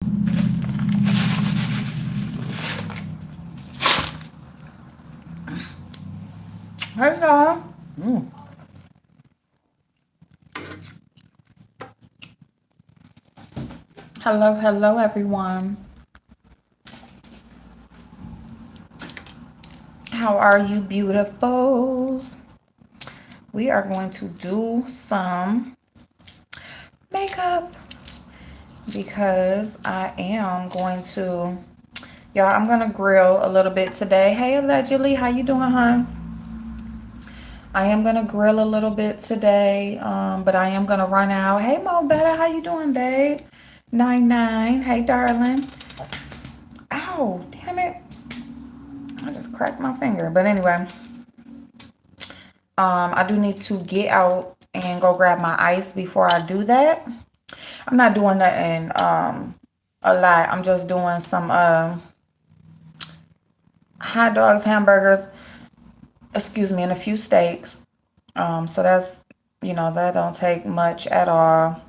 Hey y'all. Hello, hello everyone. How are you beautifuls? We are going to do some makeup because I am going to, y'all, I'm going to grill a little bit today. Hey, allegedly, how you doing, hon? I am going to grill a little bit today, but I am going to run out. Hey, Mo Better, how you doing, babe? 99. Hey, darling. Ow, damn it. I just cracked my finger. But anyway, I do need to get out and go grab my ice before I do that. I'm not doing nothing a lot. I'm just doing some hot dogs, hamburgers, excuse me, and a few steaks. So that's, that don't take much at all.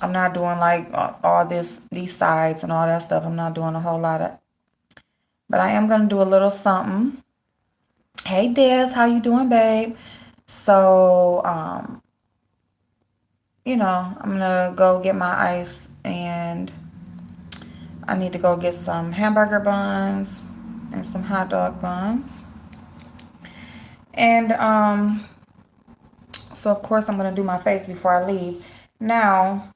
I'm not doing like all these sides and all that stuff. I'm not doing a whole lot of, but I am gonna do a little something. Hey Des, how you doing, babe? So, I'm gonna go get my ice and I need to go get some hamburger buns and some hot dog buns. And so of course I'm gonna do my face before I leave. Now,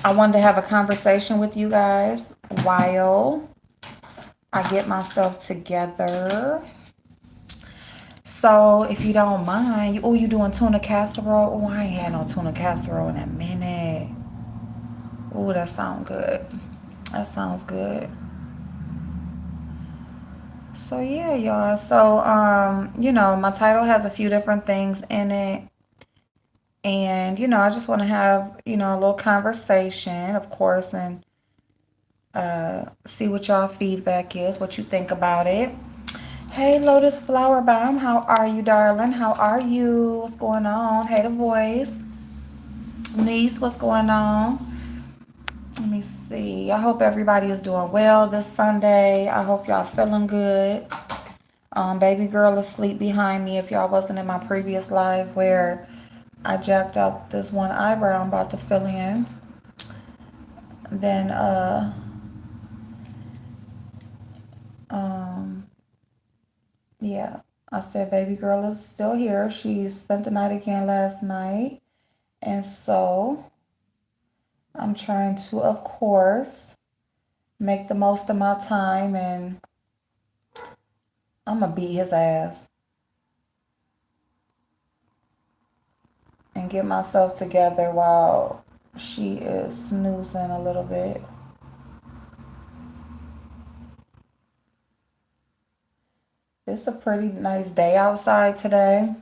I wanted to have a conversation with you guys while I get myself together. So if you don't mind, you doing tuna casserole? Oh, I ain't had no tuna casserole in a minute. Oh, that sounds good. That sounds good. So yeah, y'all. So my title has a few different things in it. And, I just want to have, a little conversation, of course, and see what y'all feedback is, what you think about it. Hey, Lotus Flower Bomb, how are you, darling? How are you? What's going on? Hey, the voice. Niece, what's going on? Let me see. I hope everybody is doing well this Sunday. I hope y'all feeling good. Baby girl is asleep behind me. If y'all wasn't in my previous live where I jacked up this one eyebrow I'm about to fill in, then yeah, I said baby girl is still here. She spent the night again last night, and so I'm trying to, of course, make the most of my time, and I'm gonna beat his ass and get myself together while she is snoozing a little bit. It's a pretty nice day outside today.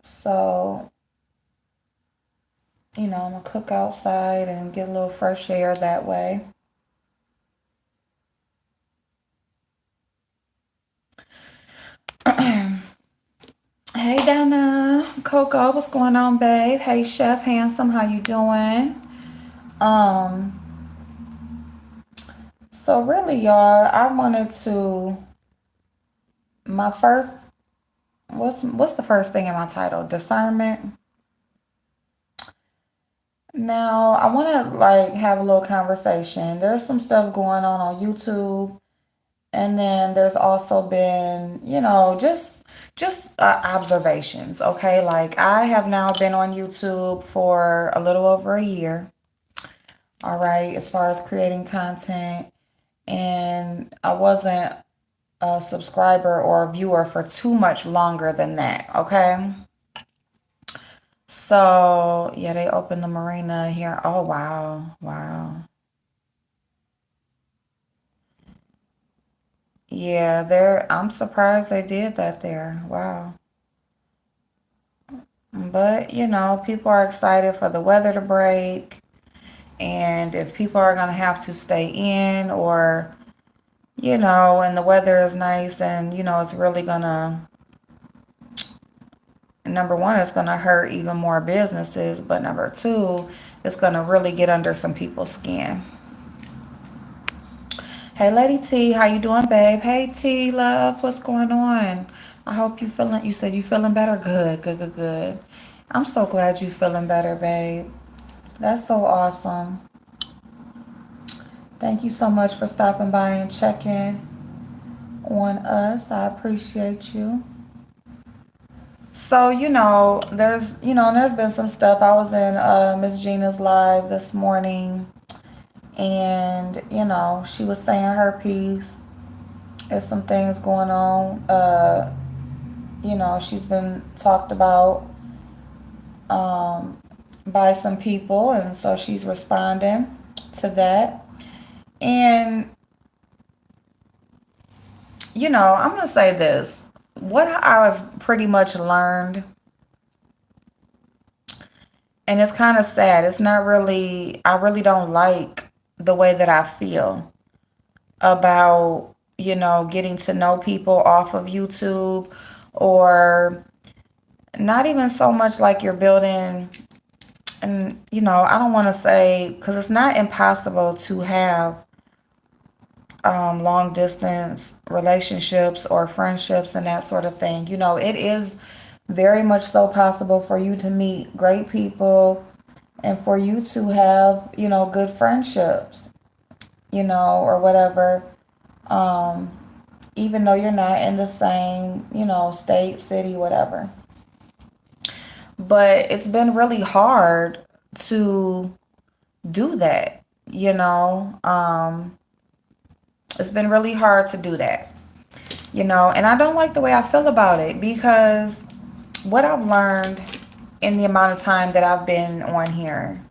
So, I'm gonna cook outside and get a little fresh air that way. Hey Donna, Coco, what's going on, babe? Hey Chef Handsome, how you doing? Um, so really, y'all, I wanted to my first what's the first thing in my title? Discernment. Now, I want to like have a little conversation. There's some stuff going on YouTube, and then there's also been, just observations, okay? Like I have now been on YouTube for a little over a year, all right, as far as creating content, and I wasn't a subscriber or a viewer for too much longer than that, okay? So, yeah, they opened the marina here. Oh, wow. Wow. Yeah, I'm surprised they did that there. Wow. But, people are excited for the weather to break. And if people are going to have to stay in or, and the weather is nice and, it's really going to, number one, it's going to hurt even more businesses. But number two, It's gonna really get under some people's skin. Hey, Lady T, how you doing, babe? Hey, T, love, what's going on? I hope you feeling. You said you feeling better. Good, good, good, good. I'm so glad you feeling better, babe. That's so awesome. Thank you so much for stopping by and checking on us. I appreciate you. So, there's been some stuff. I was in Miss Gina's live this morning, and she was saying her piece. There's some things going on. She's been talked about by some people, and so she's responding to that. And I'm gonna say this. What I've pretty much learned, and it's kind of sad. It's not really. I really don't like the way that I feel about getting to know people off of YouTube, or not even so much like you're building. And I don't want to say, because it's not impossible to have long distance relationships or friendships and that sort of thing. It is very much so possible for you to meet great people and for you to have good friendships, or whatever, even though you're not in the same state, city, whatever. But it's been really hard to do that. It's been really hard to do that. And I don't like the way I feel about it, because what I've learned in the amount of time that I've been on here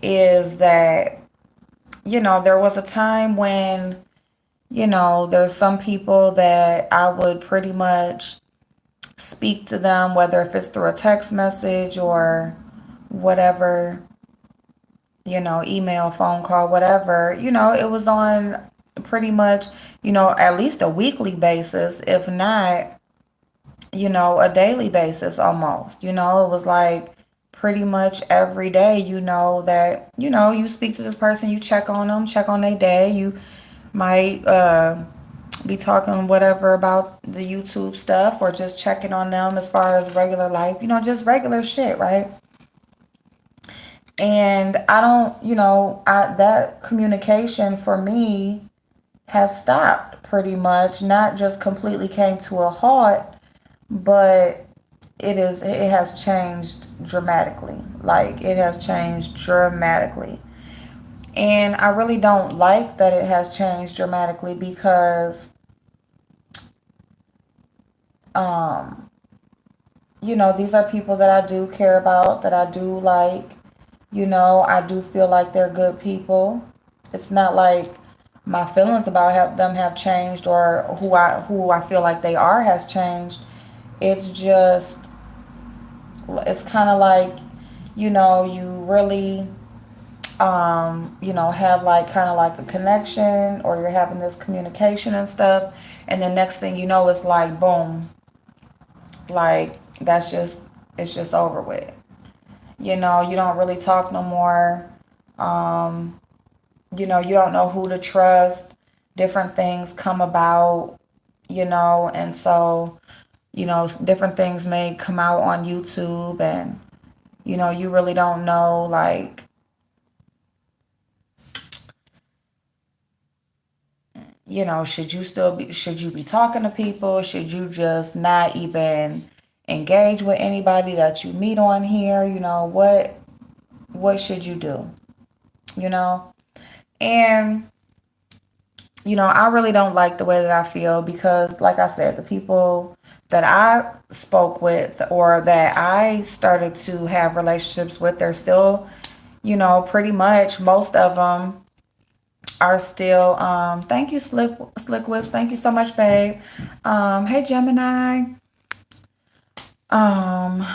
is that there was a time when there's some people that I would pretty much speak to them, whether if it's through a text message or whatever, email, phone call, whatever. It was on pretty much, at least a weekly basis, if not, a daily basis almost. It was like pretty much every day, that, you speak to this person, you check on them, check on their day. You might be talking whatever about the YouTube stuff, or just checking on them as far as regular life, just regular shit, right? And I don't, that communication for me has stopped pretty much. Not just completely came to a halt, but it has changed dramatically. Like, it has changed dramatically. And I really don't like that it has changed dramatically, because these are people that I do care about, that I do like. I do feel like they're good people. It's not like my feelings about them have changed, or who I feel like they are has changed. It's just, it's kind of like, you really, have like kind of like a connection, or you're having this communication and stuff. And the next thing you know, it's like, boom, like it's just over with. You don't really talk no more. You don't know who to trust. Different things come about, and so, different things may come out on YouTube, and, you really don't know, like, should you be talking to people? Should you just not even engage with anybody that you meet on here? What should you do? You know? And, I really don't like the way that I feel, because, like I said, the people that I spoke with, or that I started to have relationships with, they're still, pretty much most of them are still, thank you, Slick Whips. Thank you so much, babe. Hey, Gemini. Um,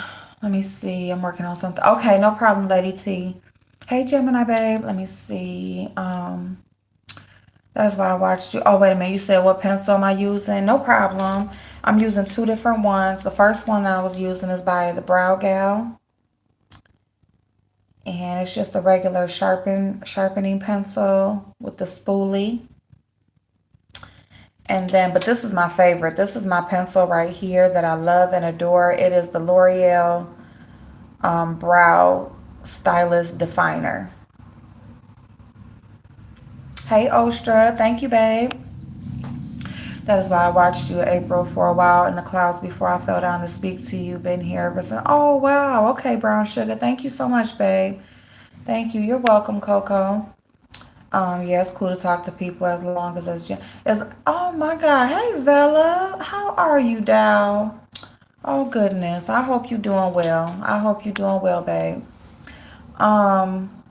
Let me see. I'm working on something. Okay, no problem, Lady T. Hey, Gemini, babe. Let me see. That is why I watched you. Oh, wait a minute. You said what pencil am I using? No problem. I'm using two different ones. The first one I was using is by the Brow Gal. And it's just a regular sharpening pencil with the spoolie. And then, but this is my favorite. This is my pencil right here that I love and adore. It is the L'Oreal Brow Stylist Definer. Hey, Ostra. Thank you, babe. That is why I watched you, April, for a while in the clouds before I fell down to speak to you. Been here ever since. Oh, wow. Okay, Brown Sugar. Thank you so much, babe. Thank you. You're welcome, Coco. Yeah, it's cool to talk to people as long as it's oh my God. Hey, Vella. How are you, Dow? Oh, goodness. I hope you're doing well. I hope you're doing well, babe. Um,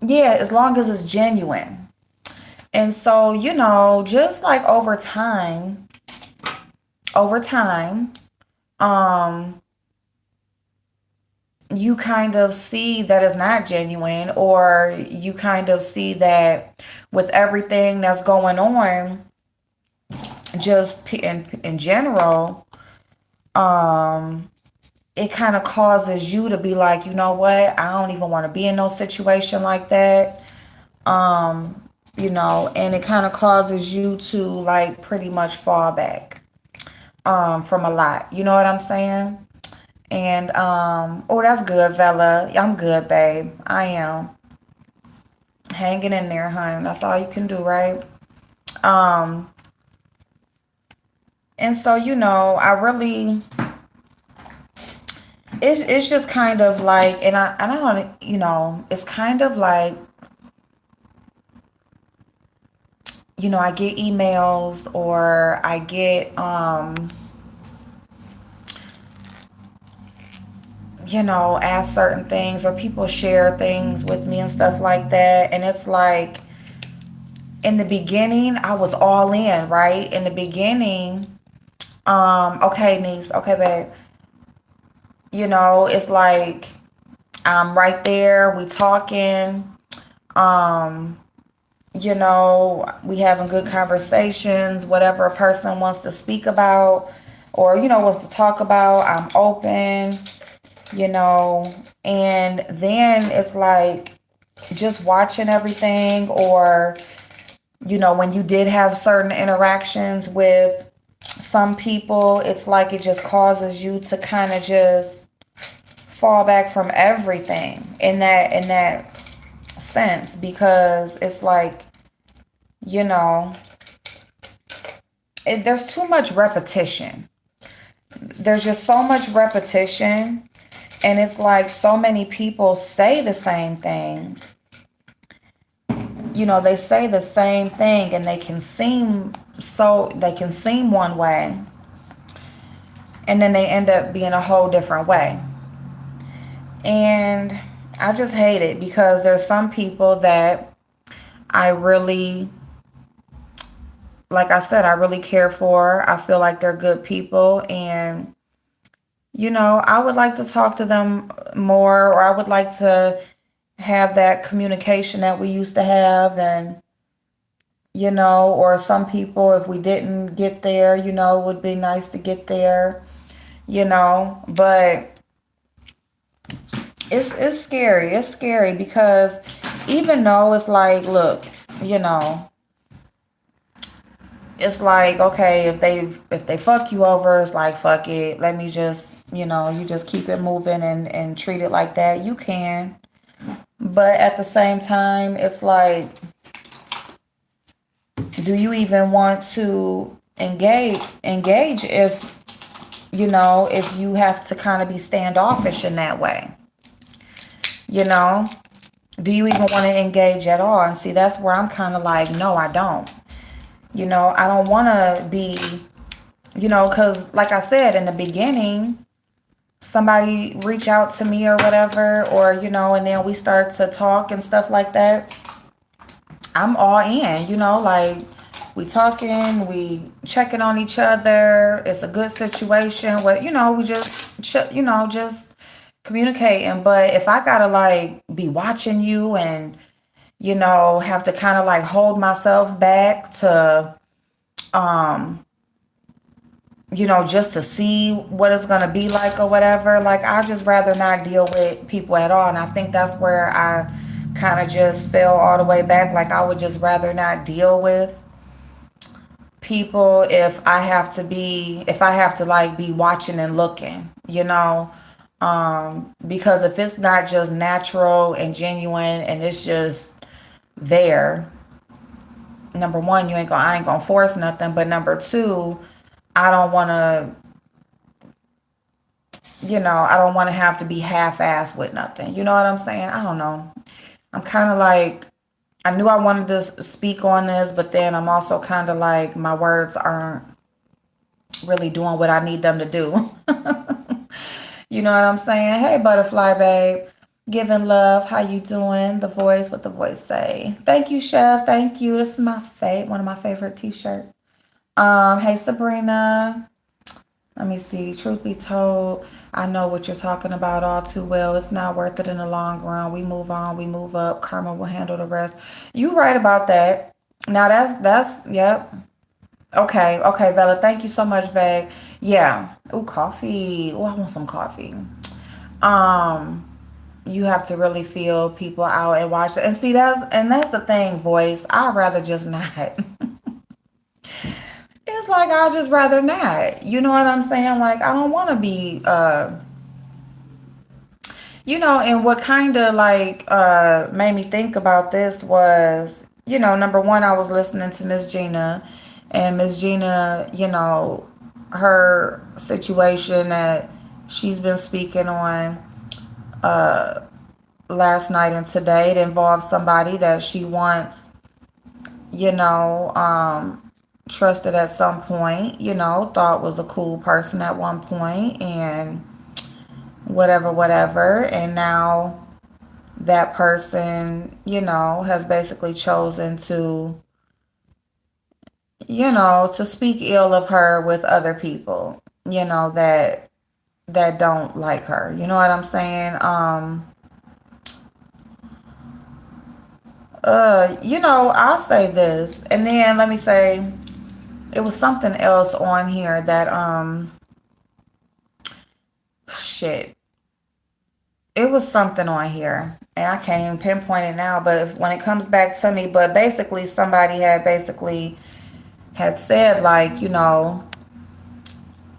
yeah, as long as it's genuine. And so, just like over time, um, you kind of see that it's not genuine, or you kind of see that with everything that's going on, just in general, um, it kind of causes you to be like, you know what, I don't even want to be in no situation like that. And it kind of causes you to like pretty much fall back from a lot. You know what I'm saying? And oh, that's good, Vella. I'm good, babe. I am hanging in there, hon. That's all you can do, right? Um, and so I really, it's just kind of like, and I don't, it's kind of like, I get emails, or I get ask certain things, or people share things with me and stuff like that. And it's like, in the beginning, I was all in, right? In the beginning, okay, niece, okay, babe. It's like I'm right there, we talking, um, we having good conversations, whatever a person wants to speak about, or, wants to talk about, I'm open, you know, and then it's like just watching everything, or, when you did have certain interactions with some people, it's like it just causes you to kind of just fall back from everything in that sense, because it's like, you know, there's too much repetition. There's just so much repetition, and it's like so many people say the same things. They say the same thing, and they can seem one way, and then they end up being a whole different way. And I just hate it, because there's some people that I really, like I said, I really care for. I feel like they're good people, and I would like to talk to them more, or I would like to have that communication that we used to have. And or some people, if we didn't get there, it would be nice to get there, but it's scary. It's scary, because even though it's like, look, you know, it's like, okay, if they fuck you over, it's like, fuck it. Let me just, you just keep it moving and treat it like that. You can. But at the same time, it's like, do you even want to engage if you have to kind of be standoffish in that way? You know, do you even want to engage at all? And see, that's where I'm kind of like, no, I don't. I don't want to be, because like I said in the beginning, somebody reach out to me or whatever, or, and then we start to talk and stuff like that. I'm all in, like we talking, we checking on each other. It's a good situation. What, we just communicating. But if I gotta like be watching you and, have to kind of like hold myself back to, um, just to see what it's going to be like or whatever. Like, I just rather not deal with people at all. And I think that's where I kind of just fell all the way back. Like, I would just rather not deal with people if I have to like be watching and looking. Because if it's not just natural and genuine and it's just there, number one, I ain't gonna force nothing. But number two, I don't want to I don't want to have to be half-assed with nothing. You know what I'm saying? I don't know. I'm kind of like, I knew I wanted to speak on this, but then I'm also kind of like, my words aren't really doing what I need them to do. You know what I'm saying? Hey, butterfly babe. Giving love. How you doing? The voice. What the voice say? Thank you, chef. Thank you. This is one of my favorite t-shirts. Hey, Sabrina. Let me see. Truth be told, I know what you're talking about all too well. It's not worth it in the long run. We move on, we move up. Karma will handle the rest. You right about that. Now that's yep. Okay, okay, Bella. Thank you so much, babe. Yeah. Ooh, coffee. Oh, I want some coffee. Um, you have to really feel people out and watch it. And see, that's the thing, voice. I'd rather just not. It's like I'd just rather not. You know what I'm saying? Like, I don't want to be and what kind of like made me think about this was, number one, I was listening to Miss Gina, and Miss Gina, her situation that she's been speaking on last night and today. It involves somebody that she once, you know, um, trusted at some point, thought was a cool person at one point, and whatever, whatever. And now that person, has basically chosen to speak ill of her with other people, that don't like her. You know what I'm saying? I'll say this, and then let me say it was something else on here that shit. It was something on here, and I can't even pinpoint it now. But when it comes back to me, but basically somebody had said, like,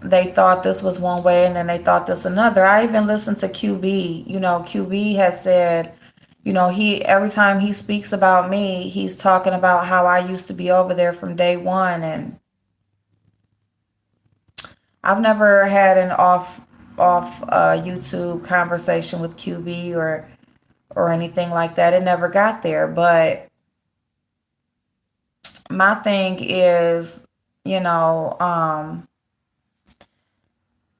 they thought this was one way and then they thought this another. I even listened to QB. QB has said, he every time he speaks about me, he's talking about how I used to be over there from day one, and I've never had an off YouTube conversation with QB or anything like that. It never got there. But my thing is, you know, um,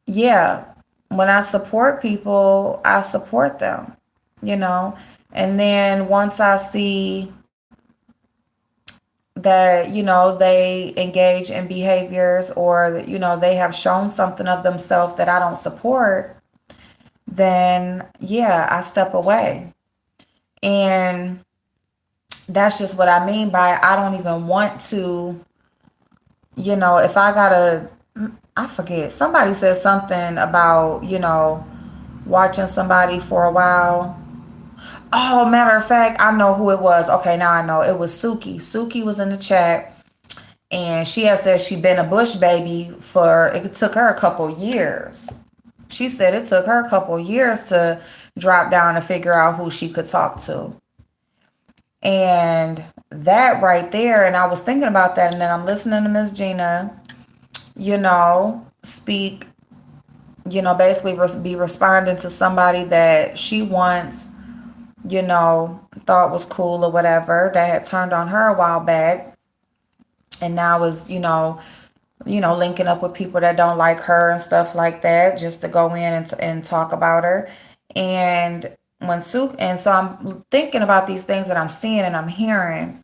yeah, when I support people, I support them, you know. And then once I see that, they engage in behaviors, or, they have shown something of themselves that I don't support, then yeah, I step away. And that's just what I mean by, I don't even want to, if I gotta, I forget, somebody said something about, watching somebody for a while. Oh, matter of fact, I know who it was. Okay, now I know. It was Suki. Suki was in the chat, and she had said she'd been a Bush baby it took her a couple years. She said it took her a couple years to drop down and figure out who she could talk to. And that right there, and I was thinking about that, and then I'm listening to Miss Gina, speak, basically be responding to somebody that she once, thought was cool or whatever, that had turned on her a while back, and now is, linking up with people that don't like her and stuff like that, just to go in and talk about her. And so I'm thinking about these things that I'm seeing and I'm hearing.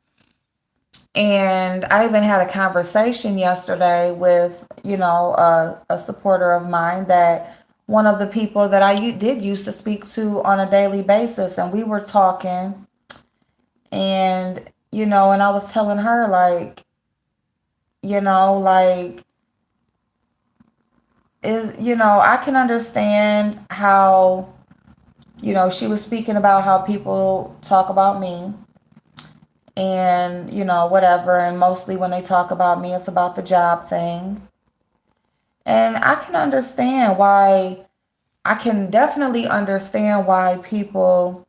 And I even had a conversation yesterday with, a supporter of mine, that one of the people that did used to speak to on a daily basis. And we were talking, and, and I was telling her, like, like, is, I can understand how, she was speaking about how people talk about me and, whatever. And mostly when they talk about me, it's about the job thing. And I can definitely understand why people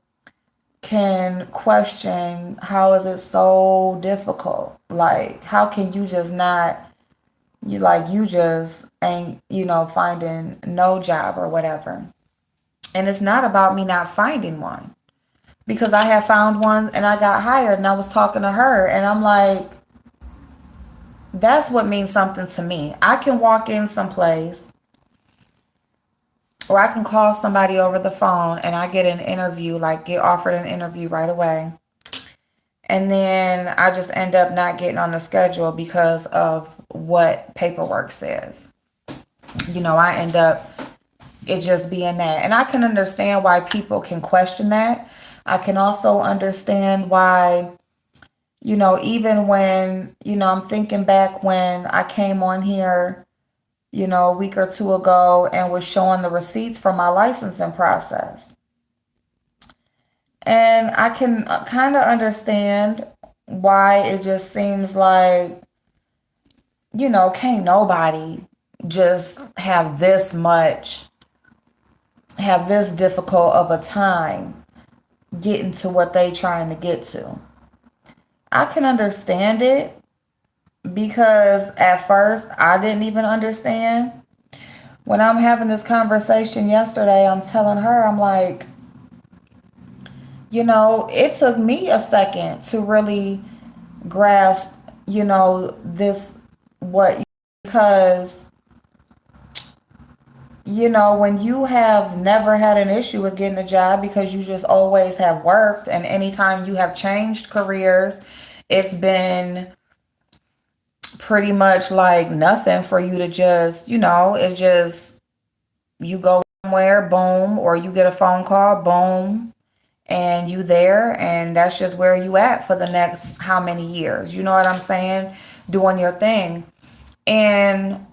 can question how is it so difficult? Like, how can you just not, you just ain't, finding no job or whatever. And it's not about me not finding one because I have found one and I got hired and I was talking to her and I'm like, that's what means something to me. I can walk in someplace or I can call somebody over the phone and I get an interview, like get offered an interview right away. And then I just end up not getting on the schedule because of what paperwork says. I end up it just being that. And I can understand why people can question that. I can also understand why, even when, I'm thinking back when I came on here, a week or two ago and was showing the receipts for my licensing process. And I can kind of understand why it just seems like, can't nobody just have this difficult of a time getting to what they trying to get to. I can understand it because at first I didn't even understand. When I'm having this conversation yesterday, I'm telling her, I'm like, it took me a second to really grasp, this, what, because, when you have never had an issue with getting a job because you just always have worked, and anytime you have changed careers, it's been pretty much like nothing for you to just, it's just, you go somewhere, boom, or you get a phone call, boom, and you there, and that's just where you at for the next how many years, you know what I'm saying, doing your thing. And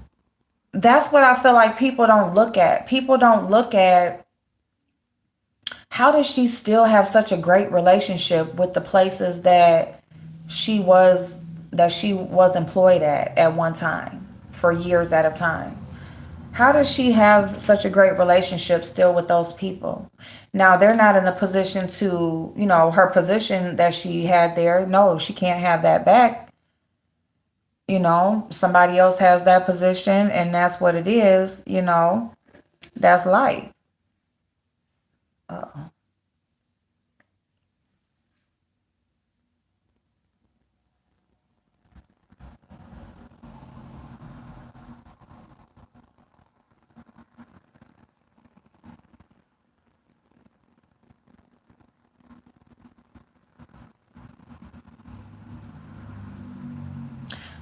that's what I feel like people don't look at. People don't look at how does she still have such a great relationship with the places she was that she was employed at one time for years at a time. How does she have such a great relationship still with those people? Now, they're not in the position to, her position that she had there. No, she can't have that back. Somebody else has that position and that's what it is, that's life. Uh-oh.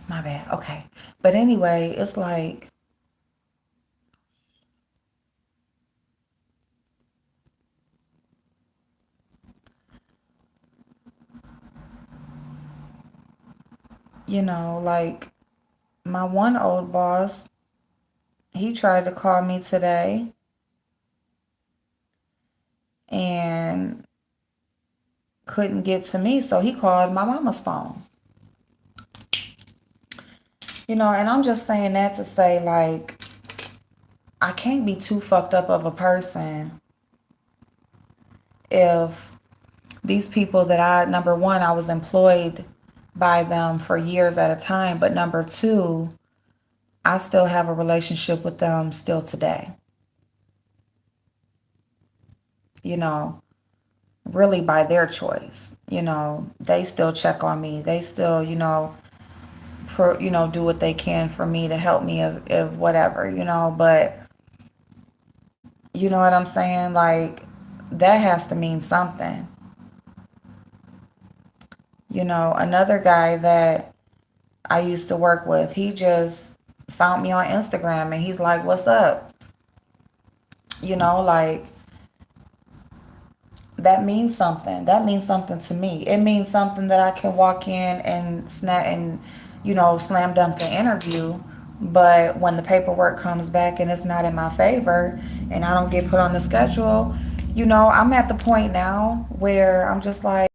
My bad. Okay. But anyway, it's like, like my one old boss, he tried to call me today and couldn't get to me, so he called my mama's phone. And I'm just saying that to say, like, I can't be too fucked up of a person if these people that number one, I was employed by them for years at a time, but number two, I still have a relationship with them still today. Really by their choice. They still check on me. They still, do what they can for me to help me if whatever, but you know what I'm saying? Like, that has to mean something. Another guy that I used to work with, he just found me on Instagram and he's like, what's up? Like, that means something. That means something to me. It means something that I can walk in and snap and, slam dunk the interview But when the paperwork comes back and it's not in my favor and I don't get put on the schedule, I'm at the point now where I'm just like,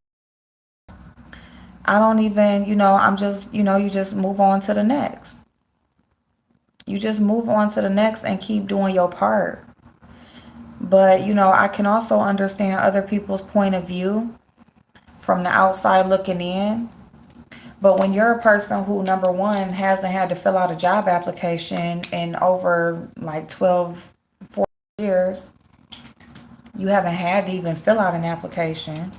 I don't even, I'm just, you just move on to the next. You just move on to the next and keep doing your part. But, I can also understand other people's point of view from the outside looking in. But when you're a person who, number one, hasn't had to fill out a job application in over like 12, 14 years, you haven't had to even fill out an application.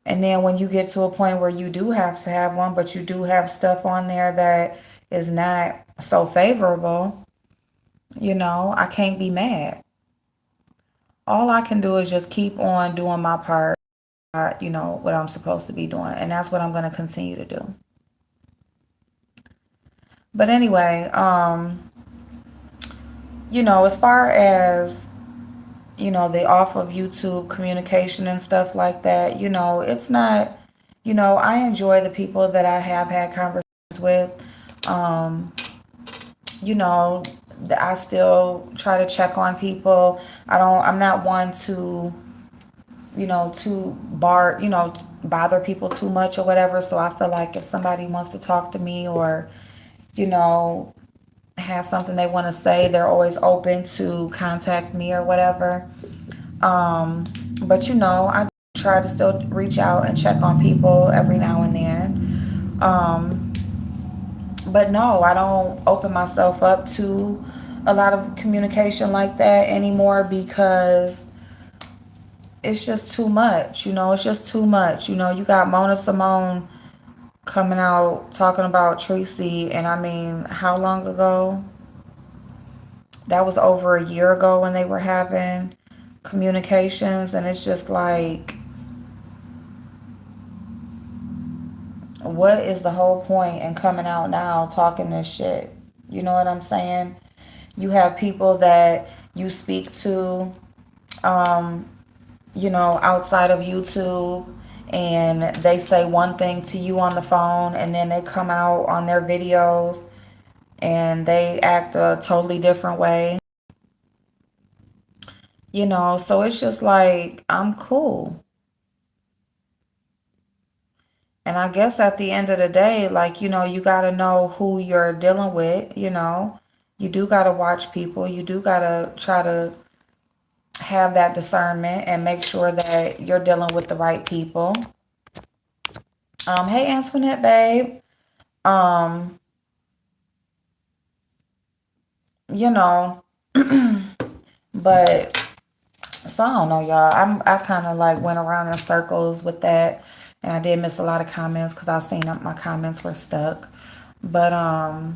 And then when you get to a point where you do have to have one, but you do have stuff on there that is not so favorable, I can't be mad. All I can do is just keep on doing my part, what I'm supposed to be doing. And that's what I'm going to continue to do. But anyway, as far as, the off of YouTube communication and stuff like that, it's not, I enjoy the people that I have had conversations with. Um, I still try to check on people. I'm not one to, bother people too much or whatever. So I feel like if somebody wants to talk to me or, you know, has something they want to say, they're always open to contact me or whatever. Um, but I try to still reach out and check on people every now and then. But no, I don't open myself up to a lot of communication like that anymore because it's just too much. It's just too much. You got Mona Simone coming out talking about Tracy, and I mean, how long ago? That was over a year ago when they were having communications, and it's just like, what is the whole point in coming out now talking this shit? You know what I'm saying? You have people that you speak to, um, outside of YouTube, and they say one thing to you on the phone, and then they come out on their videos and they act a totally different way. So it's just like, I'm cool. And I guess at the end of the day, like, you got to know who you're dealing with. You do got to watch people. You do got to try to have that discernment and make sure that you're dealing with the right people. Hey, Antoinette, babe. Um, you know, but so I don't know, y'all. I kind of like went around in circles with that, and I did miss a lot of comments because I seen that my comments were stuck. But I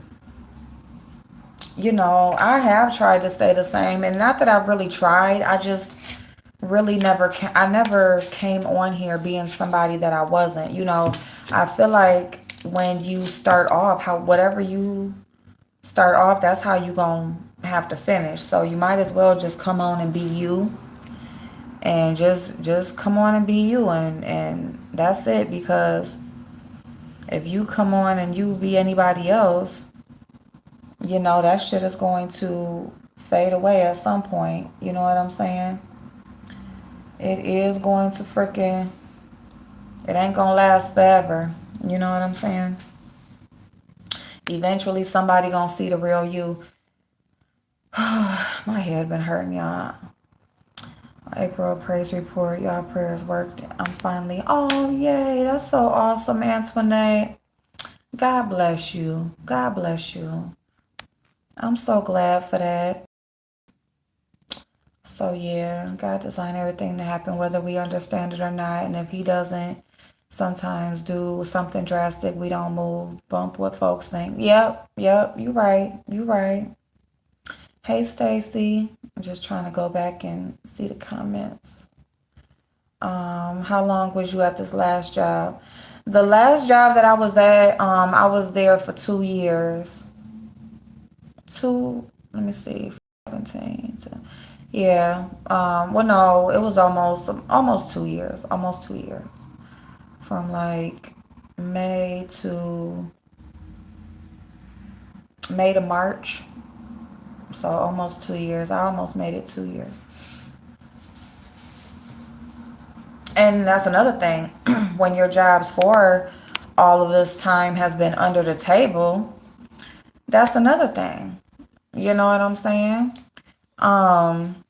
have tried to stay the same, and not that I've really tried. I just really I never came on here being somebody that I wasn't. I feel like when you start off, whatever you start off, that's how you gonna have to finish. So you might as well just come on and be you, and just come on and be you, and that's it. Because if you come on and you be anybody else, that shit is going to fade away at some point. You know what I'm saying? It is going to freaking, it ain't gonna last forever. You know what I'm saying? Eventually somebody gonna see the real you. My head been hurting, y'all. April praise report. Y'all prayers worked. I'm finally, oh yay, that's so awesome, Antoinette. God bless you. God bless you. I'm so glad for that. So yeah, God designed everything to happen whether we understand it or not. And if he doesn't sometimes do something drastic, we don't move, bump what folks think. Yep, you right. You right. Hey Stacy. I'm just trying to go back and see the comments. How long was you at this last job? The last job that I was at, I was there for 2 years. Let me see, 17. Yeah. Well, no, it was almost 2 years. Almost 2 years. From like May to May to March. So almost 2 years. I almost made it 2 years. And that's another thing. When your jobs for all of this time has been under the table, that's another thing. You know what I'm saying? Um,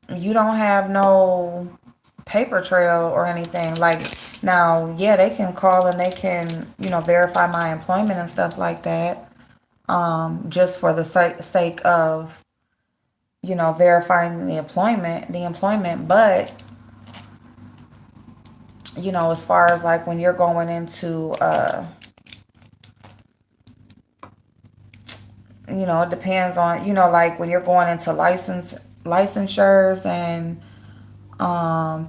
you don't have no paper trail or anything. Like now, yeah, they can call and they can, verify my employment and stuff like that. Just for the sake of, verifying the employment. But, as far as like when you're going into, it depends on, like when you're going into licensures and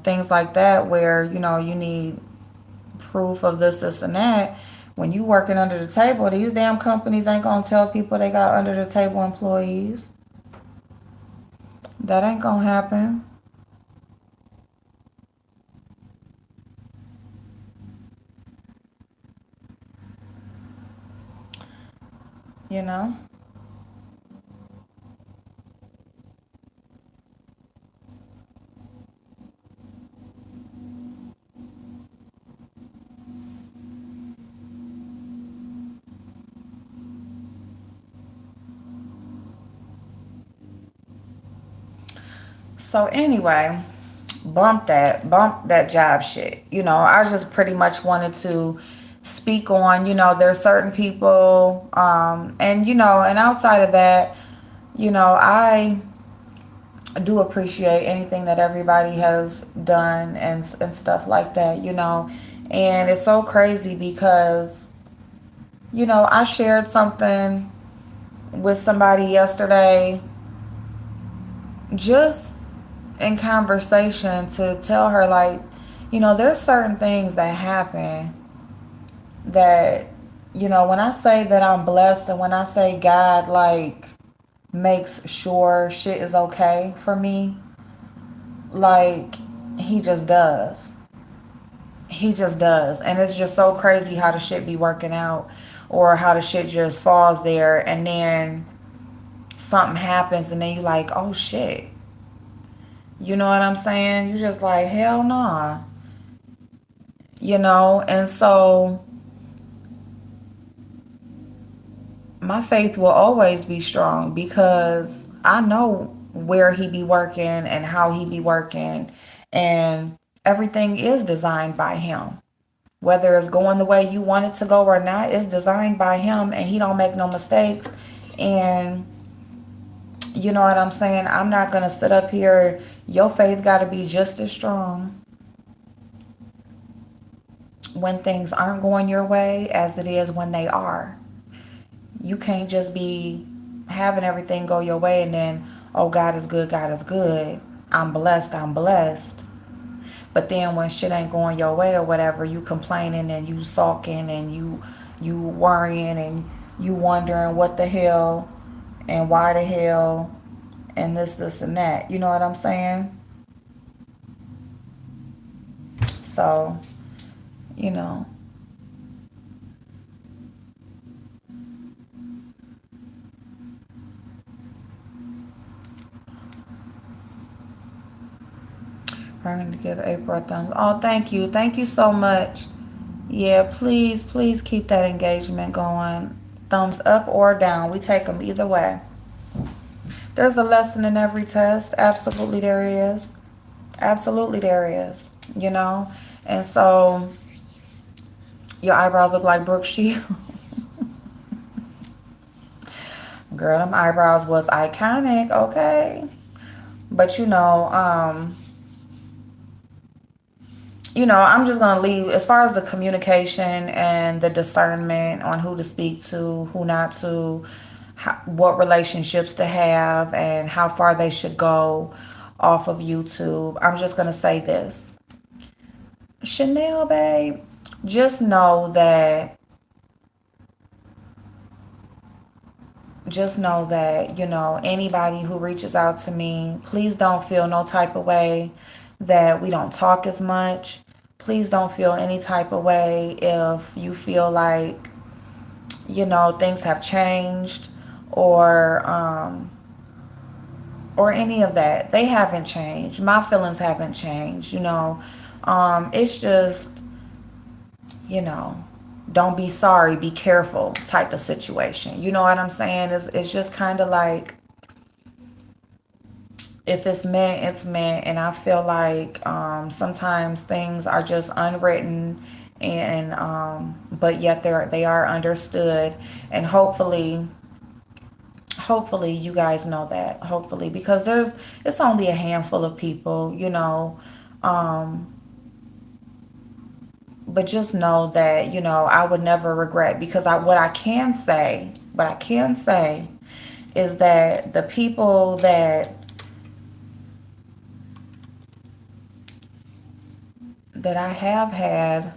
things like that, where you need proof of this, and that. When you working under the table, these damn companies ain't gonna tell people they got under the table employees. That ain't gonna happen. You know. So anyway, bump that job shit. I just pretty much wanted to speak on, there's certain people, and and outside of that, I do appreciate anything that everybody has done and stuff like that. And it's so crazy because, I shared something with somebody yesterday, just in conversation, to tell her, like, there's certain things that happen that, when I say that I'm blessed, and when I say God, like, makes sure shit is okay for me, like, he just does. He just does. And it's just so crazy how the shit be working out, or how the shit just falls there, and then something happens, and then you like, oh shit. You know what I'm saying? You just like, hell nah. And so my faith will always be strong, because I know where he be working and how he be working, and everything is designed by him. Whether it's going the way you want it to go or not, it's designed by him, and he don't make no mistakes. And you know what I'm saying? I'm not going to sit up here. Your faith got to be just as strong when things aren't going your way as it is when they are. You can't just be having everything go your way and then, oh, God is good, God is good. I'm blessed, I'm blessed. But then when shit ain't going your way or whatever, you complaining and you sulking and you worrying and you wondering what the hell and why the hell and this, and that. You know what I'm saying? So, you know, learning to give April a thumbs. Oh, thank you. Thank you so much. Yeah, please, please keep that engagement going. Thumbs up or down. We take them either way. There's a lesson in every test. Absolutely there is. Absolutely there is. You know? And so your eyebrows look like Brooke Shield. Girl, them eyebrows was iconic, okay? But I'm just going to leave as far as the communication and the discernment on who to speak to, who not to, what relationships to have, and how far they should go off of YouTube. I'm just going to say this. Chanel, babe, just know that, anybody who reaches out to me, please don't feel no type of way that we don't talk as much. Please don't feel any type of way if you feel like things have changed, or any of that. They haven't changed. My feelings haven't changed. It's just, you know, don't be sorry, be careful type of situation. You know what I'm saying? It's just kind of like, if it's meant, it's meant. And I feel like sometimes things are just unwritten, and but yet they are understood. And hopefully you guys know that. Hopefully, because it's only a handful of people. Um, but just know that, I would never regret, because what I can say is that the people that I have had,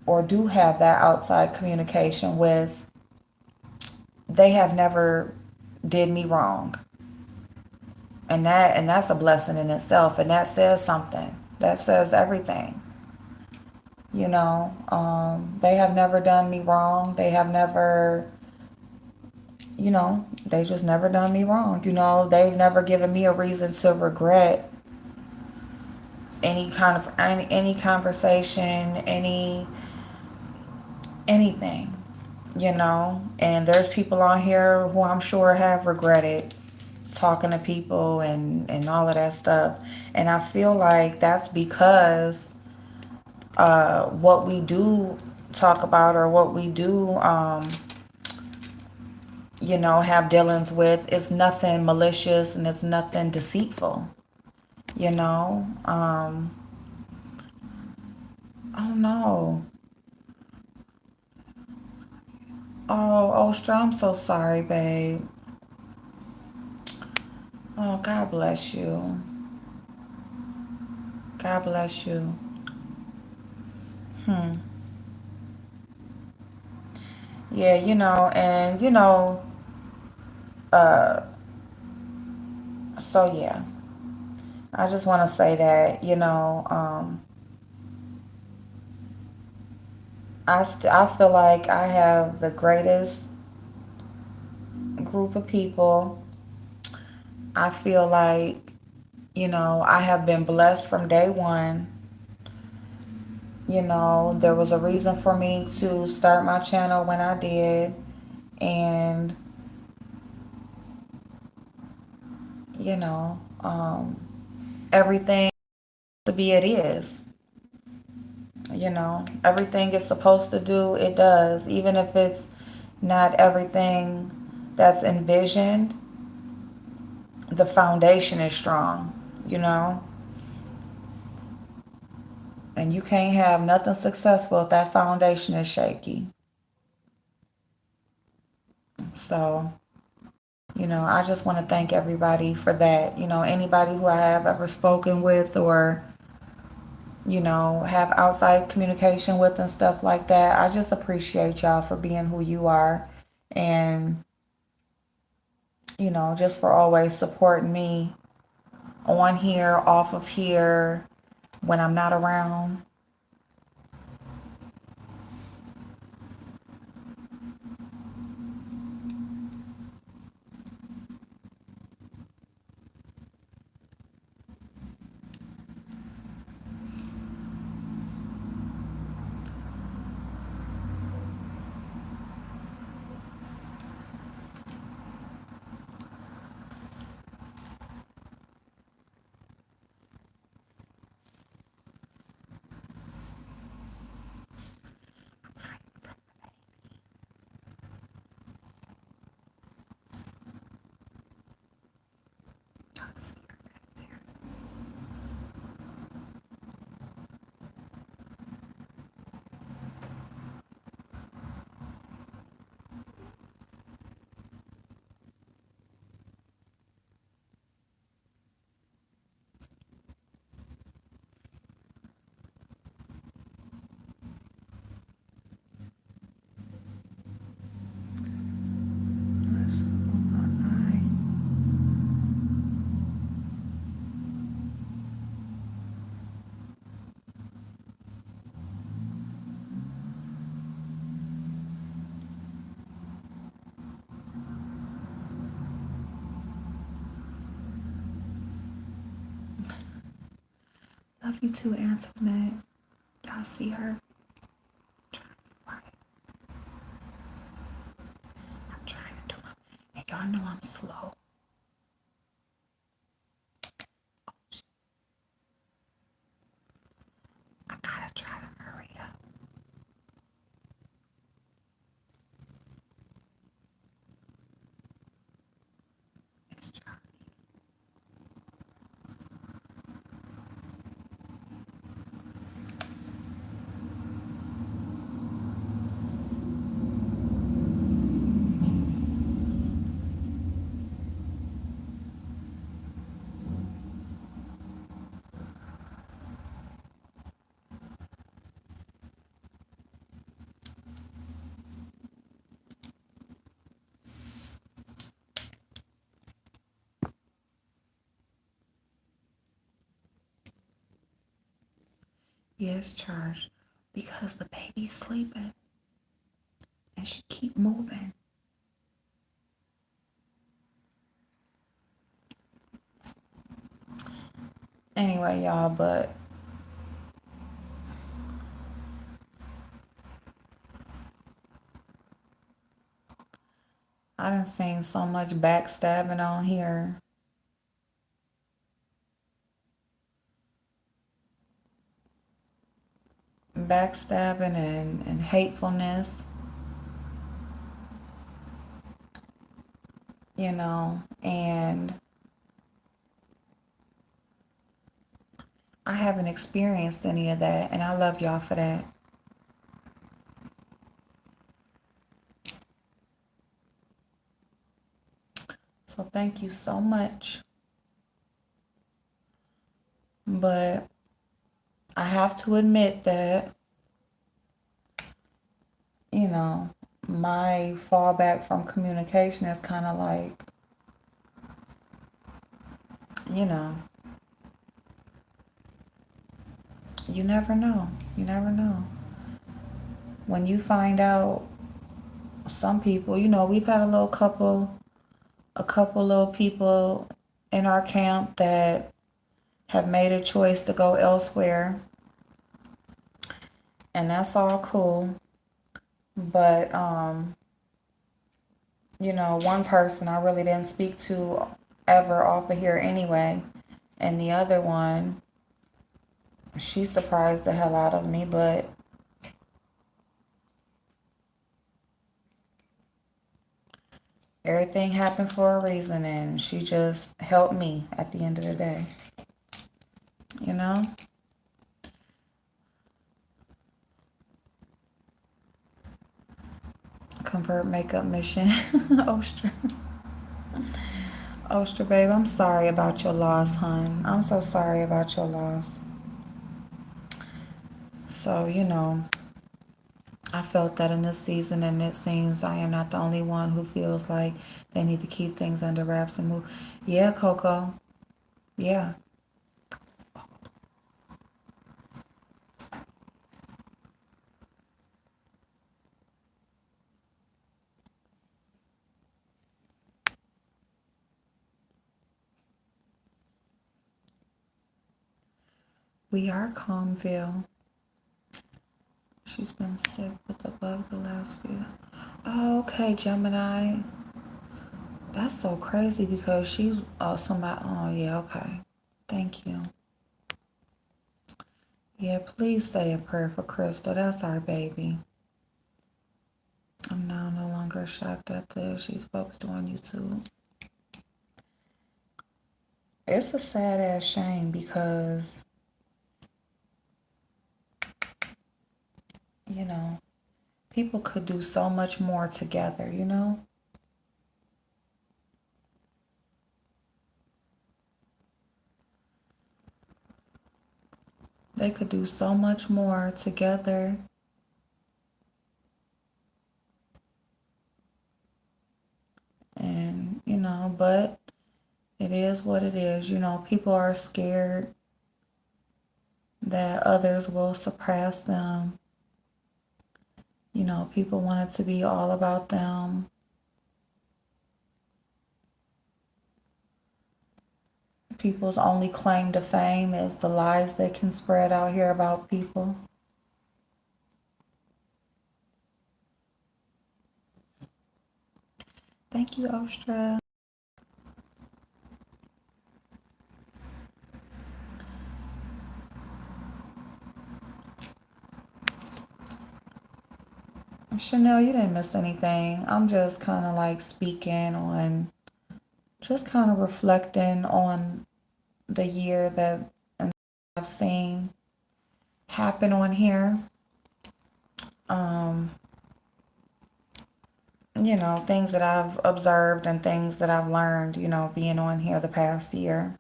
or do have that outside communication with, they have never did me wrong. And that's a blessing in itself, and that says something. That says everything. They have never done me wrong. They have never, they just never done me wrong. They've never given me a reason to regret any conversation, anything. And there's people on here who I'm sure have regretted talking to people, and all of that stuff. And I feel like that's because what we do talk about, or what we do have dealings with, is nothing malicious, and it's nothing deceitful. you know um oh no. Oh, Ostra, I'm so sorry, babe. Oh, God bless you. God bless you. Hmm. Yeah, and uh so yeah, I just want to say that, I feel like I have the greatest group of people. I feel like, I have been blessed from day one. There was a reason for me to start my channel when I did. And, everything to be, it is. Everything it's supposed to do, it does. Even if it's not everything that's envisioned, the foundation is strong, you know? And you can't have nothing successful if that foundation is shaky. So, I just want to thank everybody for that. Anybody who I have ever spoken with, or, have outside communication with and stuff like that. I just appreciate y'all for being who you are. And, just for always supporting me on here, off of here, when I'm not around. Love you too, Antoinette. Y'all see her? I'm trying to do my, and y'all know I'm slow. I gotta try to hurry up. It's Charlie. Yes, charged because the baby's sleeping and she keep moving. Anyway, y'all, but I done seen so much backstabbing on here. Backstabbing and hatefulness, and I haven't experienced any of that, and I love y'all for that. So thank you so much. But I have to admit that, you know, my fallback from communication is kind of like, you know, you never know. You never know. When you find out, some people, we've had a couple little people in our camp that have made a choice to go elsewhere, and that's all cool. But one person I really didn't speak to ever off of here anyway, and the other one, she surprised the hell out of me, but everything happened for a reason, and she just helped me at the end of the day. You know? Convert makeup mission. Ostra. Ostra, babe, I'm sorry about your loss, hon. I'm so sorry about your loss. So, I felt that in this season, and it seems I am not the only one who feels like they need to keep things under wraps and move. Yeah, Coco. Yeah. We are Calmville. She's been sick with the bug the last few. Oh, okay, Gemini. That's so crazy because she's somebody. Oh, yeah, okay. Thank you. Yeah, please say a prayer for Crystal. That's our baby. I'm now no longer shocked at this. She's posted on YouTube. It's a sad ass shame because, people could do so much more together. They could do so much more together. And, but it is what it is. People are scared that others will surpass them. People want it to be all about them. People's only claim to fame is the lies they can spread out here about people. Thank you, Ostra. Chanel, you didn't miss anything. I'm just kind of like speaking on, just kind of reflecting on the year that I've seen happen on here. Um, things that I've observed and things that I've learned, being on here the past year.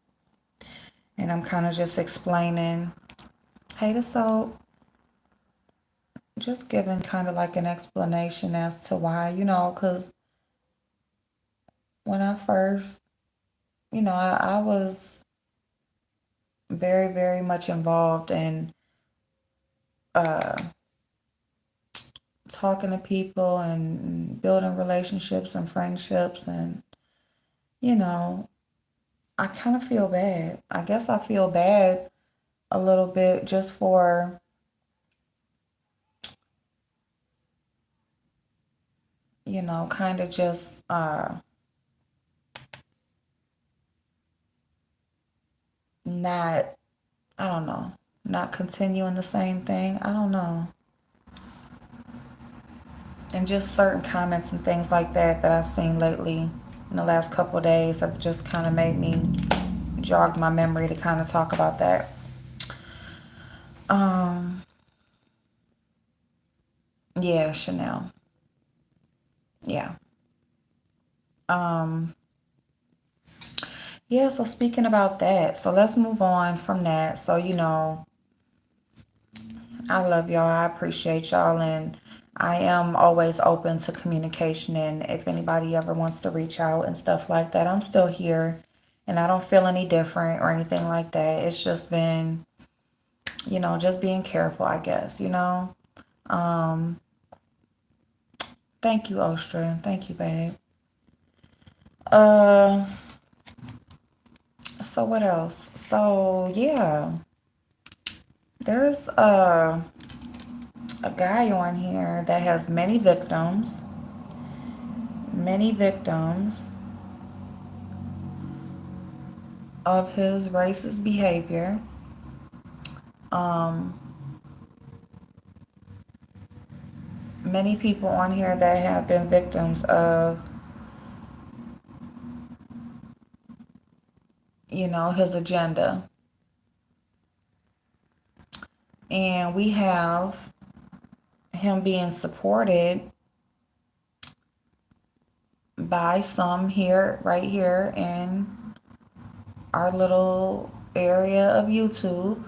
And I'm kind of just explaining, hey, the soap, just giving kind of like an explanation as to why, because when I first, I was very, very much involved in uh, talking to people and building relationships and friendships. And, you know, I kind of feel bad. I guess I feel bad a little bit just for, kind of just not, I don't know, not continuing the same thing. I don't know. And just certain comments and things like that that I've seen lately in the last couple of days have just kind of made me jog my memory to kind of talk about that. Um, yeah, Chanel. Yeah. Um, yeah, so speaking about that, so let's move on from that. So, I love y'all. I appreciate y'all. And I am always open to communication. And if anybody ever wants to reach out and stuff like that, I'm still here. And I don't feel any different or anything like that. It's just been, just being careful, I guess. Um, Thank you, Ostra. Thank you, babe. Uh, so what else? So yeah, there's a guy on here that has many victims of his racist behavior. Um, Many people on here that have been victims of, his agenda. And we have him being supported by some here, right here in our little area of YouTube.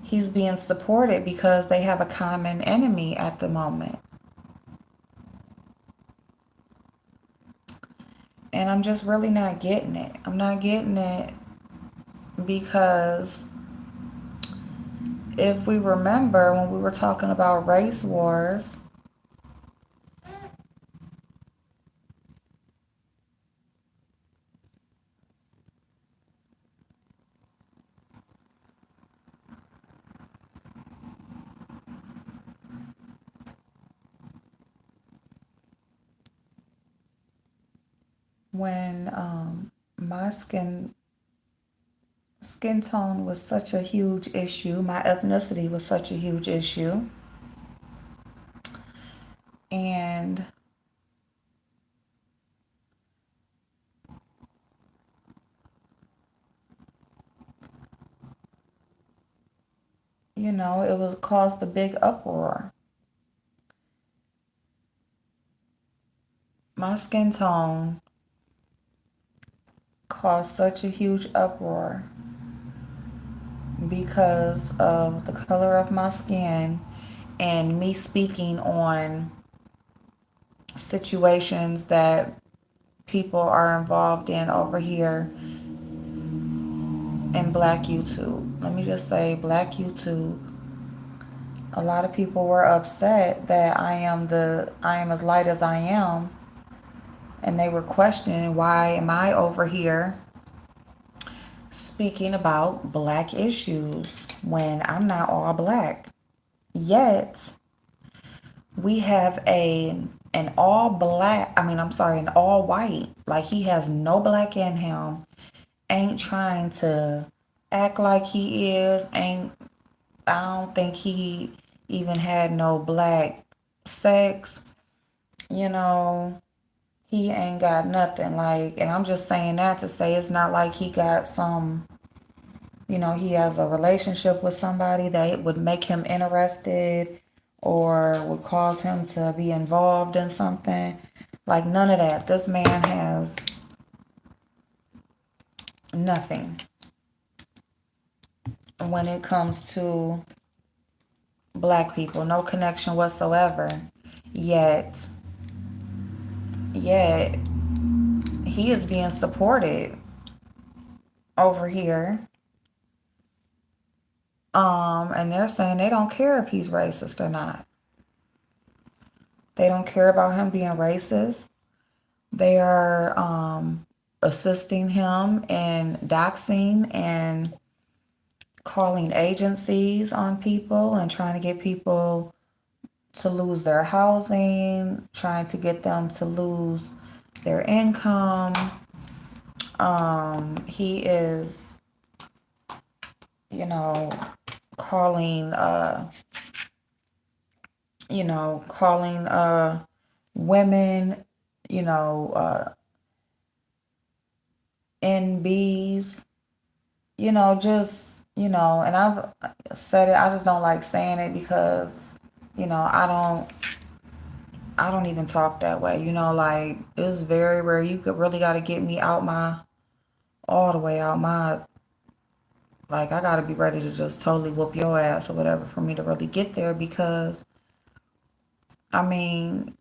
He's being supported because they have a common enemy at the moment. And I'm just really not getting it. I'm not getting it because if we remember when we were talking about race wars, when my skin tone was such a huge issue, my ethnicity was such a huge issue, and it would cause the big uproar. My skin tone caused such a huge uproar because of the color of my skin and me speaking on situations that people are involved in over here in Black YouTube. Let me just say, Black YouTube. A lot of people were upset that I am as light as I am, and they were questioning why am I over here speaking about black issues when I'm not all black. Yet we have an all black, I'm sorry, an all white. Like he has no black in him. Ain't trying to act like he is. Ain't I don't think he even had no black sex. You know, he ain't got nothing. Like, and I'm just saying that to say it's not like he got some, he has a relationship with somebody that would make him interested or would cause him to be involved in something. Like, none of that. This man has nothing when it comes to black people. No connection whatsoever. Yet, yet, he is being supported over here. And they're saying they don't care if he's racist or not. They don't care about him being racist. They are assisting him in doxing and calling agencies on people and trying to get people to lose their housing, trying to get them to lose their income. He is, you know, calling, calling women, you know, NBs, just, and I've said it, I just don't like saying it because, I don't even talk that way, like it's very rare. You could really got to get me out all the way out like I got to be ready to just totally whoop your ass or whatever for me to really get there because, I mean,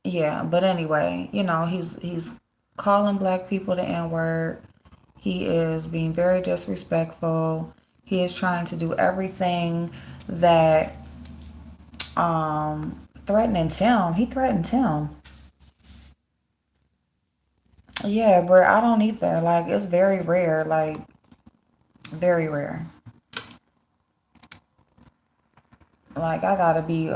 yeah, but anyway, he's calling black people the N-word. He is being very disrespectful. He is trying to do everything that threatening Tim. He threatened Tim. Yeah, but I don't either. Like it's very rare. Like very rare. Like I gotta be,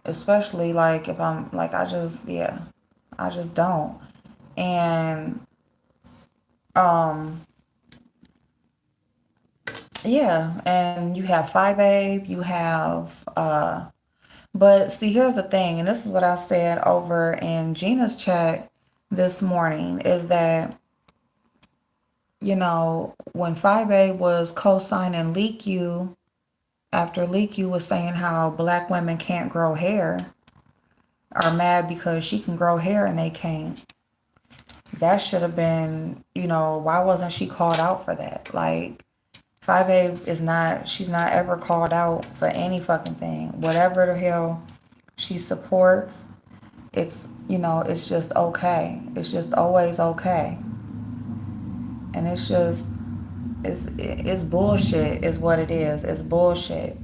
especially like if I'm like I just don't. And um yeah, and you have 5A, you have but see here's the thing, and this is what I said over in Gina's chat this morning, is that when 5A was co-signing Leak You, after Leak You was saying how black women can't grow hair, are mad because she can grow hair and they can't. That should have been, why wasn't she called out for that? Like, 5A she's not ever called out for any fucking thing. Whatever the hell she supports, it's just okay. It's just always okay. And it's bullshit is what it is. It's bullshit.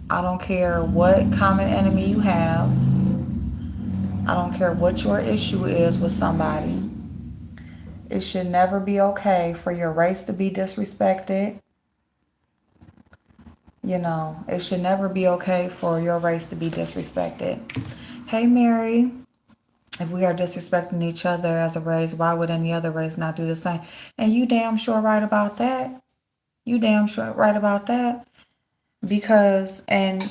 I don't care what common enemy you have. I don't care what your issue is with somebody. It should never be okay for your race to be disrespected. It should never be okay for your race to be disrespected. Hey, Mary, if we are disrespecting each other as a race, why would any other race not do the same? And you damn sure right about that. You damn sure right about that. Because, and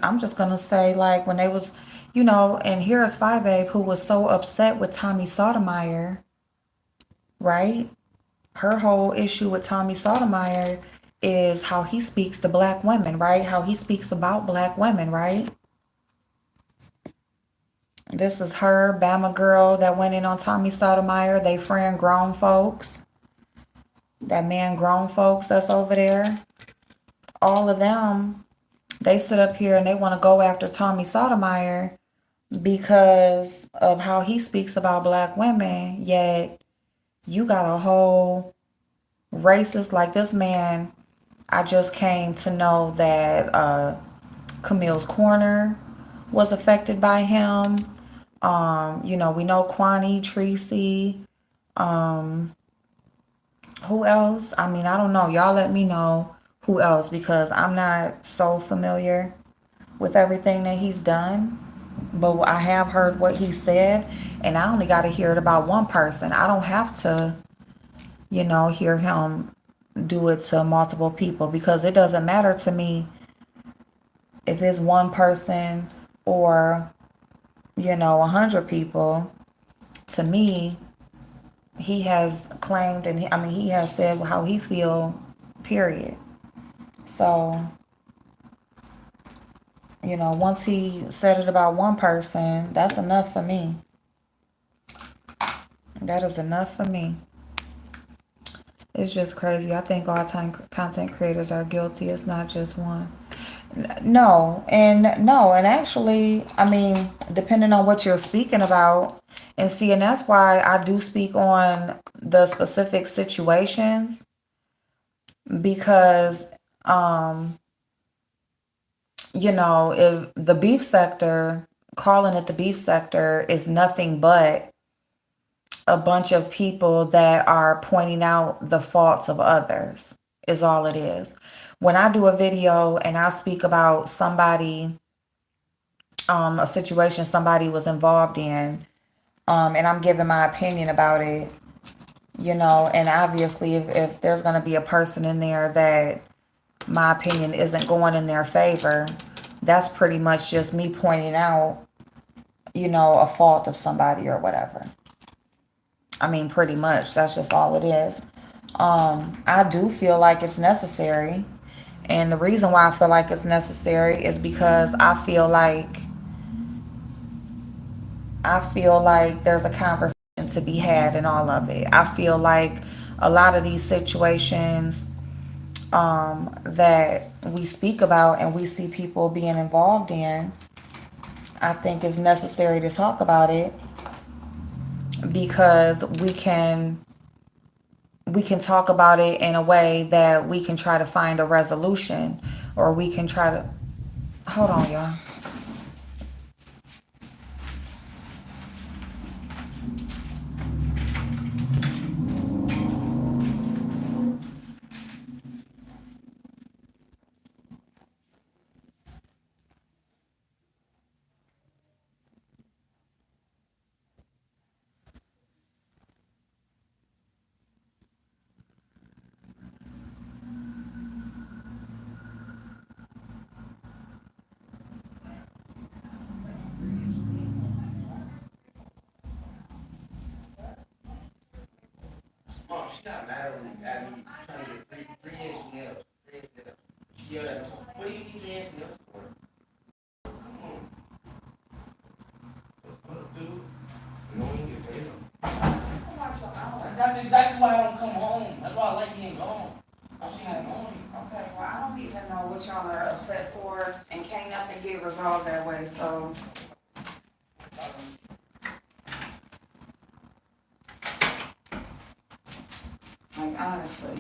I'm just going to say, like, when they was, and here's 5A who was so upset with Tommy Sotomayor, right? Her whole issue with Tommy Sotomayor is how he speaks to black women, right? How he speaks about black women, right? This is her, Bama girl that went in on Tommy Sotomayor. They friend grown folks. That man grown folks that's over there. All of them, they sit up here and they want to go after Tommy Sotomayor because of how he speaks about black women. Yet you got a whole racist, like this man. I just came to know that Camille's Corner was affected by him. We know Kwani, Tracy, Who else? I mean, I don't know. Y'all let me know who else because I'm not so familiar with everything that he's done. But I have heard what he said, and I only got to hear it about one person. I don't have to, hear him do it to multiple people because it doesn't matter to me if it's one person or, 100 people. To me, he has claimed and he has said how he feel, period. So, once he said it about one person, that's enough for me. That is enough for me. It's just crazy. I think all time content creators are guilty. It's not just one. No, and actually, depending on what you're speaking about, and see, and that's why I do speak on the specific situations because, um, if the beef sector, calling it the beef sector is nothing but a bunch of people that are pointing out the faults of others, is all it is. When I do a video and I speak about somebody, a situation somebody was involved in, and I'm giving my opinion about it, and obviously if there's going to be a person in there that my opinion isn't going in their favor, that's pretty much just me pointing out, a fault of somebody or whatever. Pretty much, that's just all it is. I do feel like it's necessary. And the reason why I feel like it's necessary is because I feel like there's a conversation to be had in all of it. I feel like a lot of these situations that we speak about and we see people being involved in, I think it's necessary to talk about it because we can talk about it in a way that we can try to find a resolution, or we can try to hold on, y'all. Mom, she got mad at me trying to get three-inch nails. 3 inch nails. She yelled at me, "What do you need 3 inch nails for?" Come on. The fuck, dude? Annoying you, baby. That's exactly why I don't come home. That's why I like being gone. Oh, she ain't going. Okay, well, I don't even know what y'all are upset for, and can't nothing get resolved that way, so. Like, honestly.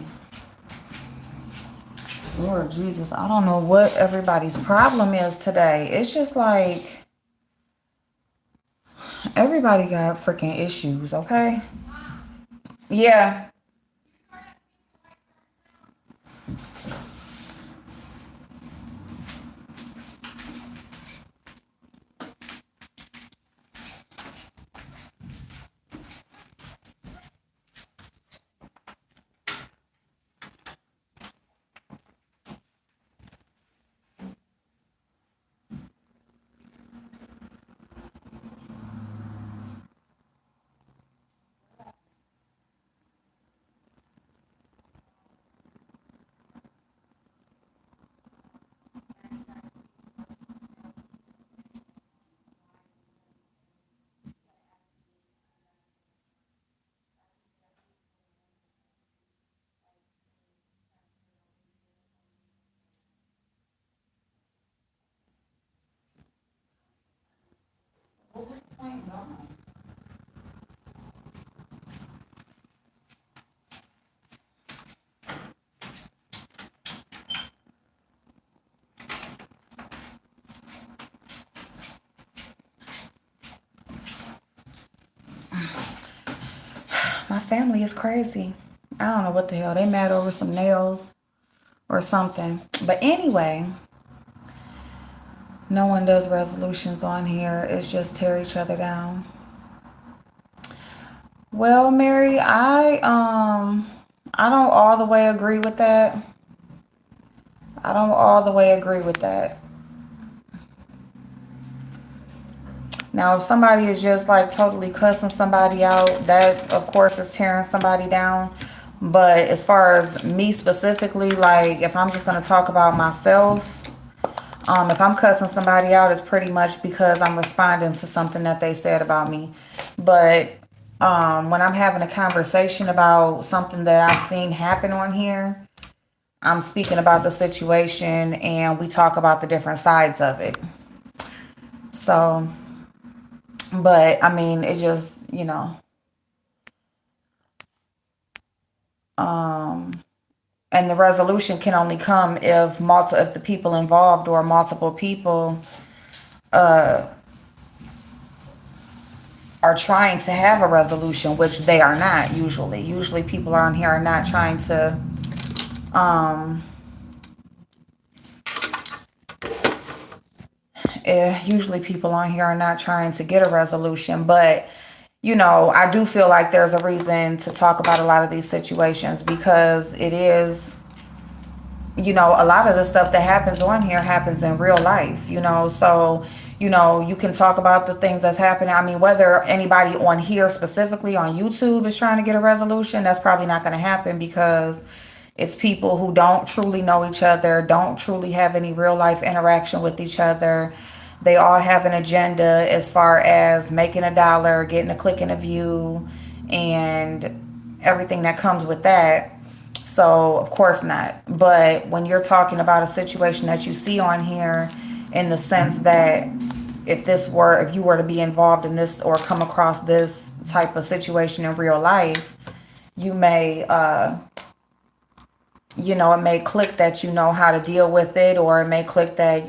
Lord Jesus, I don't know what everybody's problem is today. It's just like everybody got freaking issues, okay? Yeah. My family is crazy. I don't know what the hell. They mad over some nails or something. But anyway, no one does resolutions on here. It's just tear each other down. Well, Mary, I don't all the way agree with that. I don't all the way agree with that. Now, if somebody is just like totally cussing somebody out, that of course is tearing somebody down. But as far as me specifically, like if I'm just going to talk about myself, if I'm cussing somebody out, it's pretty much because I'm responding to something that they said about me. But when I'm having a conversation about something that I've seen happen on here, I'm speaking about the situation and we talk about the different sides of it. So, but I mean, it just, and the resolution can only come if the people involved or multiple people are trying to have a resolution, which they are not usually. Usually people on here are not trying to usually people on here are not trying to get a resolution, but I do feel like there's a reason to talk about a lot of these situations because it is, a lot of the stuff that happens on here happens in real life, so, you can talk about the things that's happening. I mean, whether anybody on here specifically on YouTube is trying to get a resolution, that's probably not going to happen because it's people who don't truly know each other, don't truly have any real life interaction with each other. They all have an agenda as far as making a dollar, getting a click and a view, and everything that comes with that. So, of course not. But when you're talking about a situation that you see on here, in the sense that if you were to be involved in this or come across this type of situation in real life, you may, it may click that you know how to deal with it, or it may click that,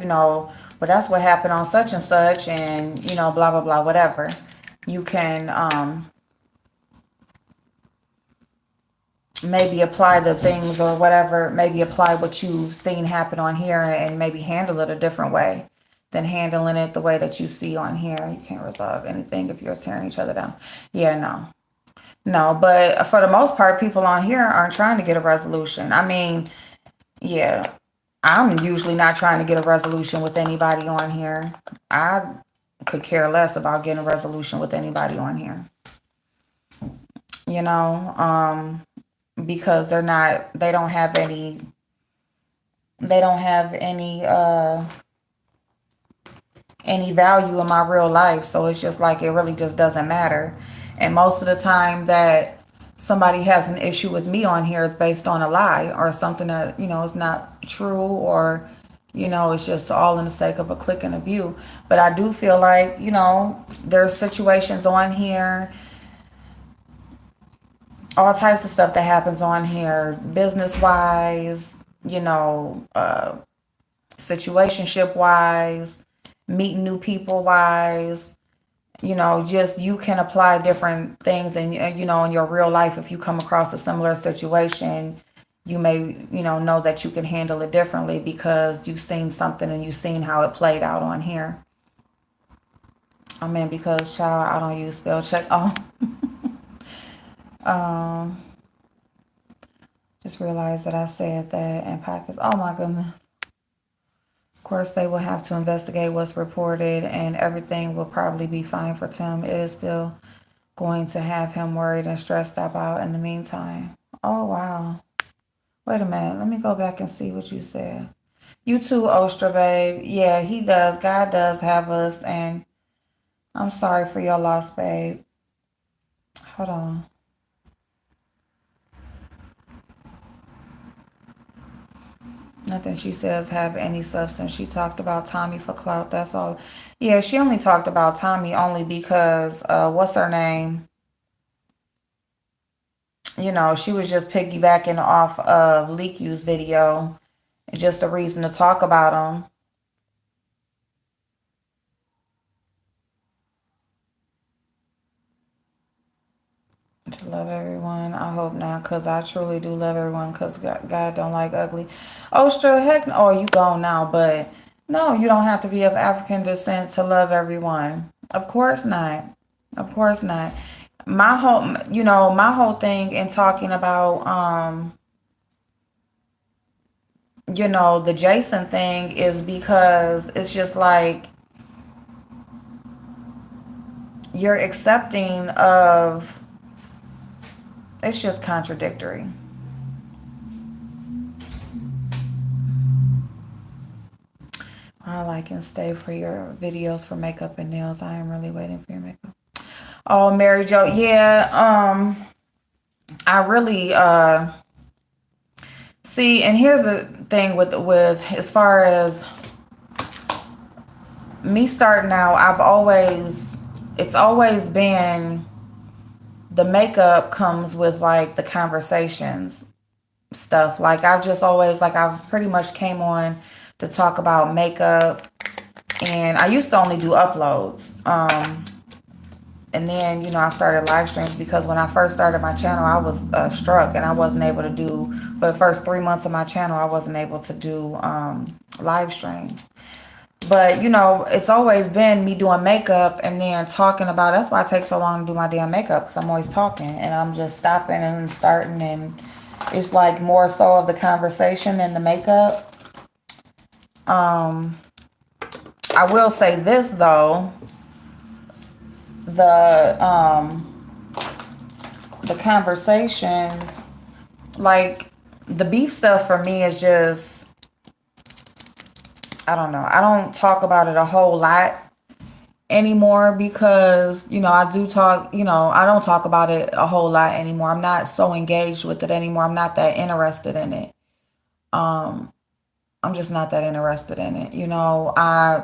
but that's what happened on such and such, and, blah, blah, blah, whatever. You can, maybe apply the things or whatever, maybe apply what you've seen happen on here and maybe handle it a different way than handling it the way that you see on here. You can't resolve anything if you're tearing each other down. Yeah, no. No, but for the most part, people on here aren't trying to get a resolution. I mean, yeah, I'm usually not trying to get a resolution with anybody on here. I could care less about getting a resolution with anybody on here. You know, because they don't have any value in my real life. So it's just like, it really just doesn't matter. And most of the time that somebody has an issue with me on here, it's based on a lie or something that, is not true, or, it's just all in the sake of a click and a view. But I do feel like, there's situations on here, all types of stuff that happens on here, business wise, situationship wise, meeting new people wise, just you can apply different things, and in your real life, if you come across a similar situation, you may know that you can handle it differently because you've seen something and you've seen how it played out on here. I mean, because child, I don't use spell check. Oh, just realized that I said that in pockets. Oh my goodness. Of course, they will have to investigate what's reported, and everything will probably be fine for Tim. It is still going to have him worried and stressed out in the meantime. Oh, wow. Wait a minute. Let me go back and see what you said. You too, Ostra, babe. Yeah, he does. God does have us, and I'm sorry for your loss, babe. Hold on. Nothing she says have any substance. She talked about Tommy for clout. That's all. Yeah, she only talked about Tommy only because, what's her name? She was just piggybacking off of Leakyu's video. Just a reason to talk about him. To love everyone. I hope not, because I truly do love everyone, because God don't like ugly. Oh, sure, heck no. Oh, you gone now, but no, you don't have to be of African descent to love everyone. Of course not. Of course not. My whole thing in talking about, the Jason thing is because it's just like you're accepting of, it's just contradictory. I like and stay for your videos for makeup and nails. I am really waiting for your makeup. Oh, Mary Jo, yeah. I really see, and here's the thing with as far as me starting out, it's always been the makeup comes with like the conversations stuff. Like I've just always like I've pretty much came on to talk about makeup, and I used to only do uploads. And then, I started live streams because when I first started my channel, I was struck and I wasn't able to do, for the first 3 months of my channel, I wasn't able to do live streams. But, it's always been me doing makeup and then talking about, that's why it takes so long to do my damn makeup, because I'm always talking and I'm just stopping and starting, and it's like more so of the conversation than the makeup. I will say this though, the conversations, like the beef stuff for me is just, I don't know. I don't talk about it a whole lot anymore because, I do talk, I don't talk about it a whole lot anymore. I'm not so engaged with it anymore. I'm not that interested in it. I'm just not that interested in it.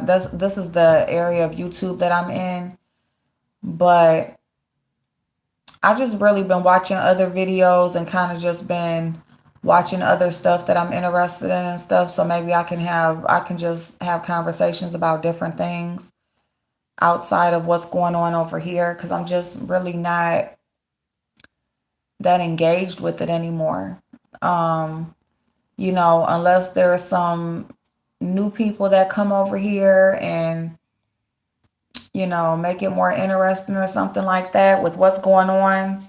This is the area of YouTube that I'm in, but I've just really been watching other videos and kind of just been watching other stuff that I'm interested in and stuff. So maybe I can just have conversations about different things outside of what's going on over here, because I'm just really not that engaged with it anymore. Unless there are some new people that come over here and, make it more interesting or something like that with what's going on.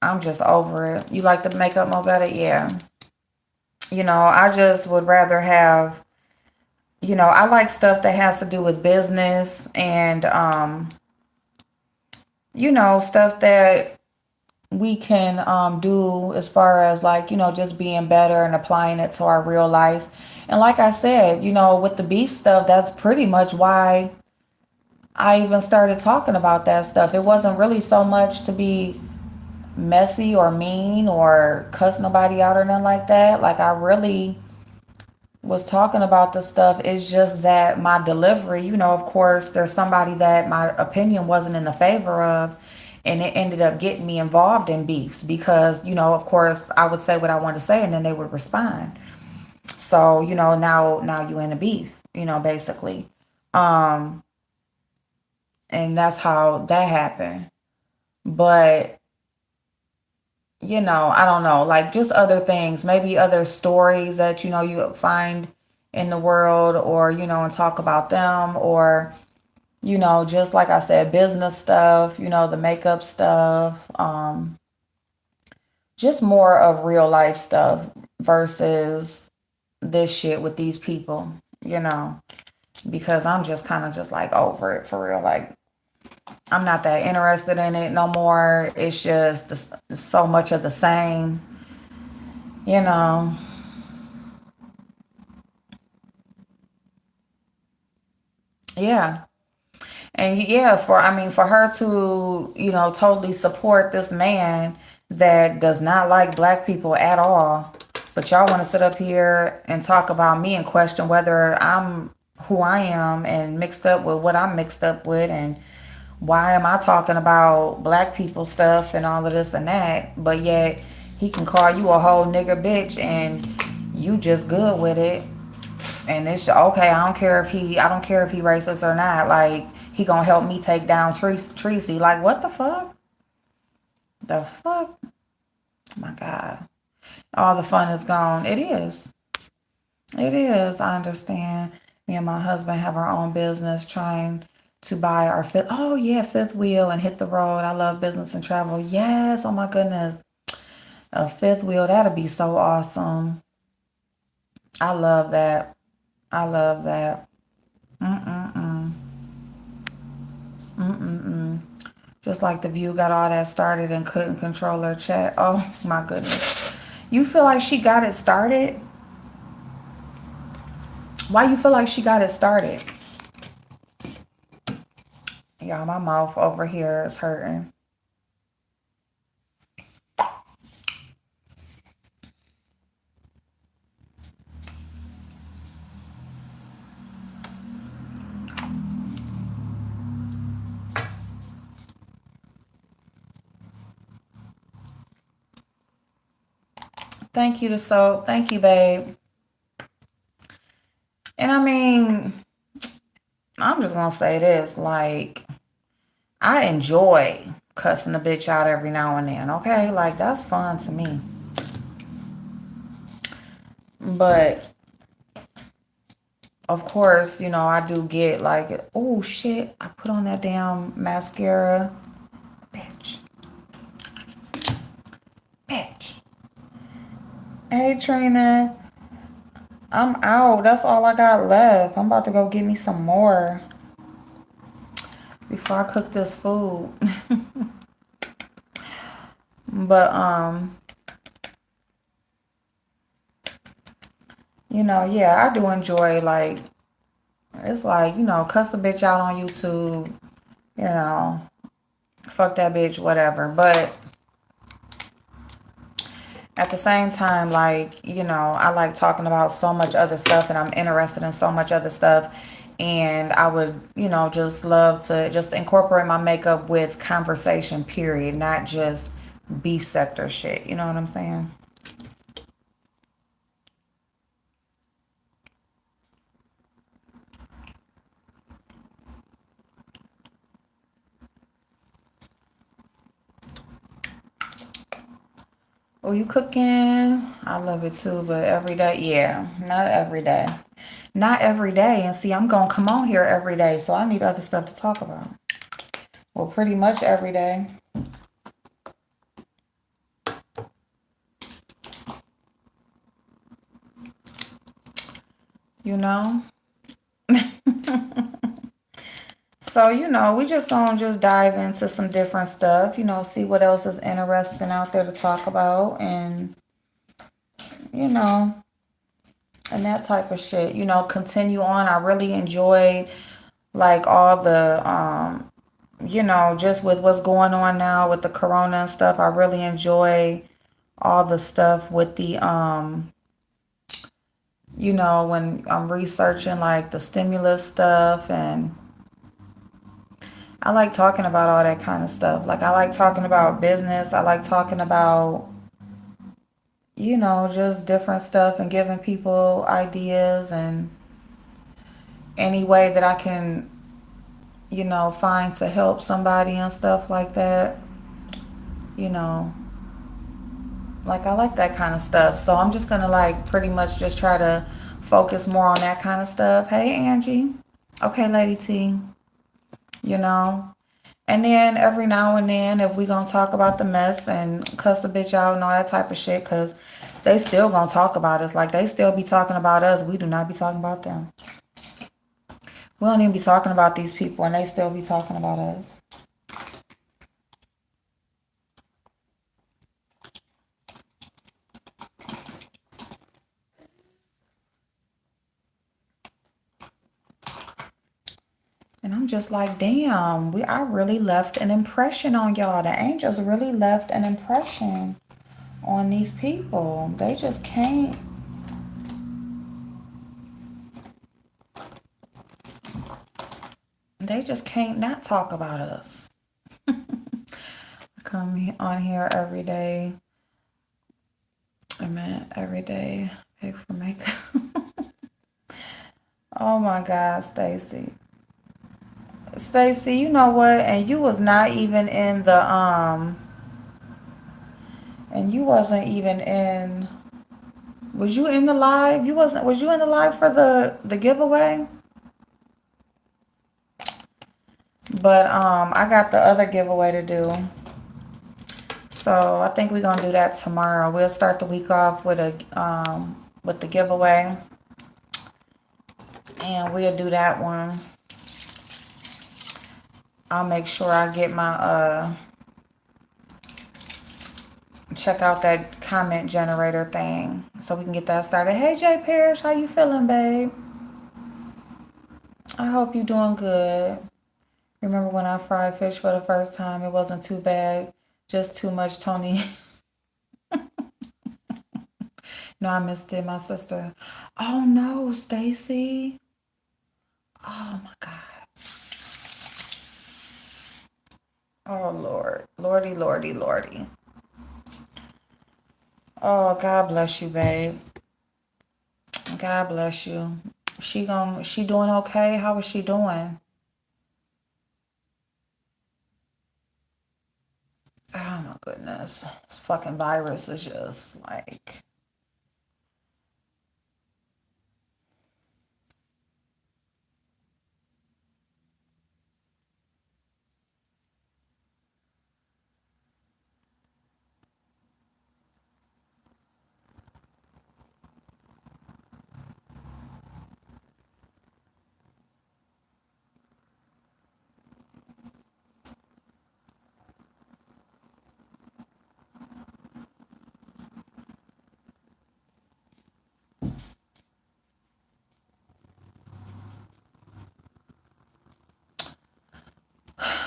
I'm just over it. You like the makeup more better? Yeah. I just would rather have, I like stuff that has to do with business and, stuff that we can do as far as like, just being better and applying it to our real life. And like I said, with the beef stuff, that's pretty much why I even started talking about that stuff. It wasn't really so much to be messy or mean or cuss nobody out or nothing like that. Like I really was talking about the stuff. It's just that my delivery, of course, there's somebody that my opinion wasn't in the favor of, and it ended up getting me involved in beefs because, of course, I would say what I wanted to say and then they would respond. So, now you in a beef, basically. Um, and that's how that happened. But I don't know, like just other things, maybe other stories that, you find in the world or, and talk about them or, just like I said, business stuff, the makeup stuff, just more of real life stuff versus this shit with these people, because I'm just kind of just like over it for real. Like, I'm not that interested in it no more. It's just so much of the same, you know. Yeah. And yeah, for her to, totally support this man that does not like black people at all, but y'all want to sit up here and talk about me and question whether I'm who I am and mixed up with what I'm mixed up with, and why am I talking about black people stuff and all of this and that, but yet he can call you a whole nigger bitch and you just good with it. And it's okay. I don't care if he racist or not. Like he gonna help me take down Tracy. Like what the fuck? The fuck? My God. All the fun is gone. It is. It is. I understand. Me and my husband have our own business trying to buy our fifth, oh yeah, fifth wheel and hit the road. I love business and travel. Yes. Oh my goodness. A fifth wheel. That'll be so awesome. I love that. I love that. Mm-mm-mm. Mm-mm-mm. Just like the View got all that started and couldn't control her chat. Oh my goodness. You feel like she got it started? Why you feel like she got it started? Y'all, my mouth over here is hurting. Thank you to soap. Thank you, babe. And I mean, I'm just gonna say this, like, I enjoy cussing a bitch out every now and then, okay? Like, that's fun to me. But of course, I do get like, oh shit, I put on that damn mascara. Bitch. Bitch. Hey Trina, I'm out. That's all I got left. I'm about to go get me some more before I cook this food. But yeah, I do enjoy, like, it's like, cuss a bitch out on YouTube, you know, fuck that bitch, whatever. But at the same time, like, I like talking about so much other stuff and I'm interested in so much other stuff. And I would, just love to just incorporate my makeup with conversation, period, not just beef sector shit. You know what I'm saying? Oh, you cooking? I love it too, but every day, yeah, not every day. Not every day. And see, I'm going to come on here every day, so I need other stuff to talk about. Well, pretty much every day. You know? So, we just gonna just dive into some different stuff, see what else is interesting out there to talk about and, you know, and that type of shit. Continue on. I really enjoyed like all the just with what's going on now with the corona and stuff. I really enjoy all the stuff with the when I'm researching like the stimulus stuff, and I like talking about all that kind of stuff. Like, I like talking about business. I like talking about, just different stuff and giving people ideas and any way that I can, find to help somebody and stuff like that. You know, like, I like that kind of stuff. So I'm just going to like pretty much just try to focus more on that kind of stuff. Hey, Angie. Okay, Lady T. You know, and then every now and then, if we gonna talk about the mess and cuss a bitch out and all that type of shit, cause they still gonna talk about us. Like, they still be talking about us. We do not be talking about them. We don't even be talking about these people, and they still be talking about us. And I'm just like, damn, I really left an impression on y'all. The angels really left an impression on these people. They just can't not talk about us. I come on here every day. I mean, every day, pick for makeup. Oh my God, Stacy. Stacy, you know what? And you was not even in the And you wasn't even in. Was you in the live? You wasn't. Was you in the live for the giveaway? But I got the other giveaway to do. So I think we're gonna do that tomorrow. We'll start the week off with the giveaway, and we'll do that one. I'll make sure I get my check out that comment generator thing so we can get that started. Hey Jay Parrish, how you feeling, babe? I hope you doing good. Remember when I fried fish for the first time? It wasn't too bad, just too much Tony. No, I missed it, my sister. Oh no, Stacy. Oh my God. Oh Lord. Lordy, lordy, lordy. Oh, God bless you, babe. God bless you. She doing okay? How is she doing? Oh my goodness. This fucking virus is just like.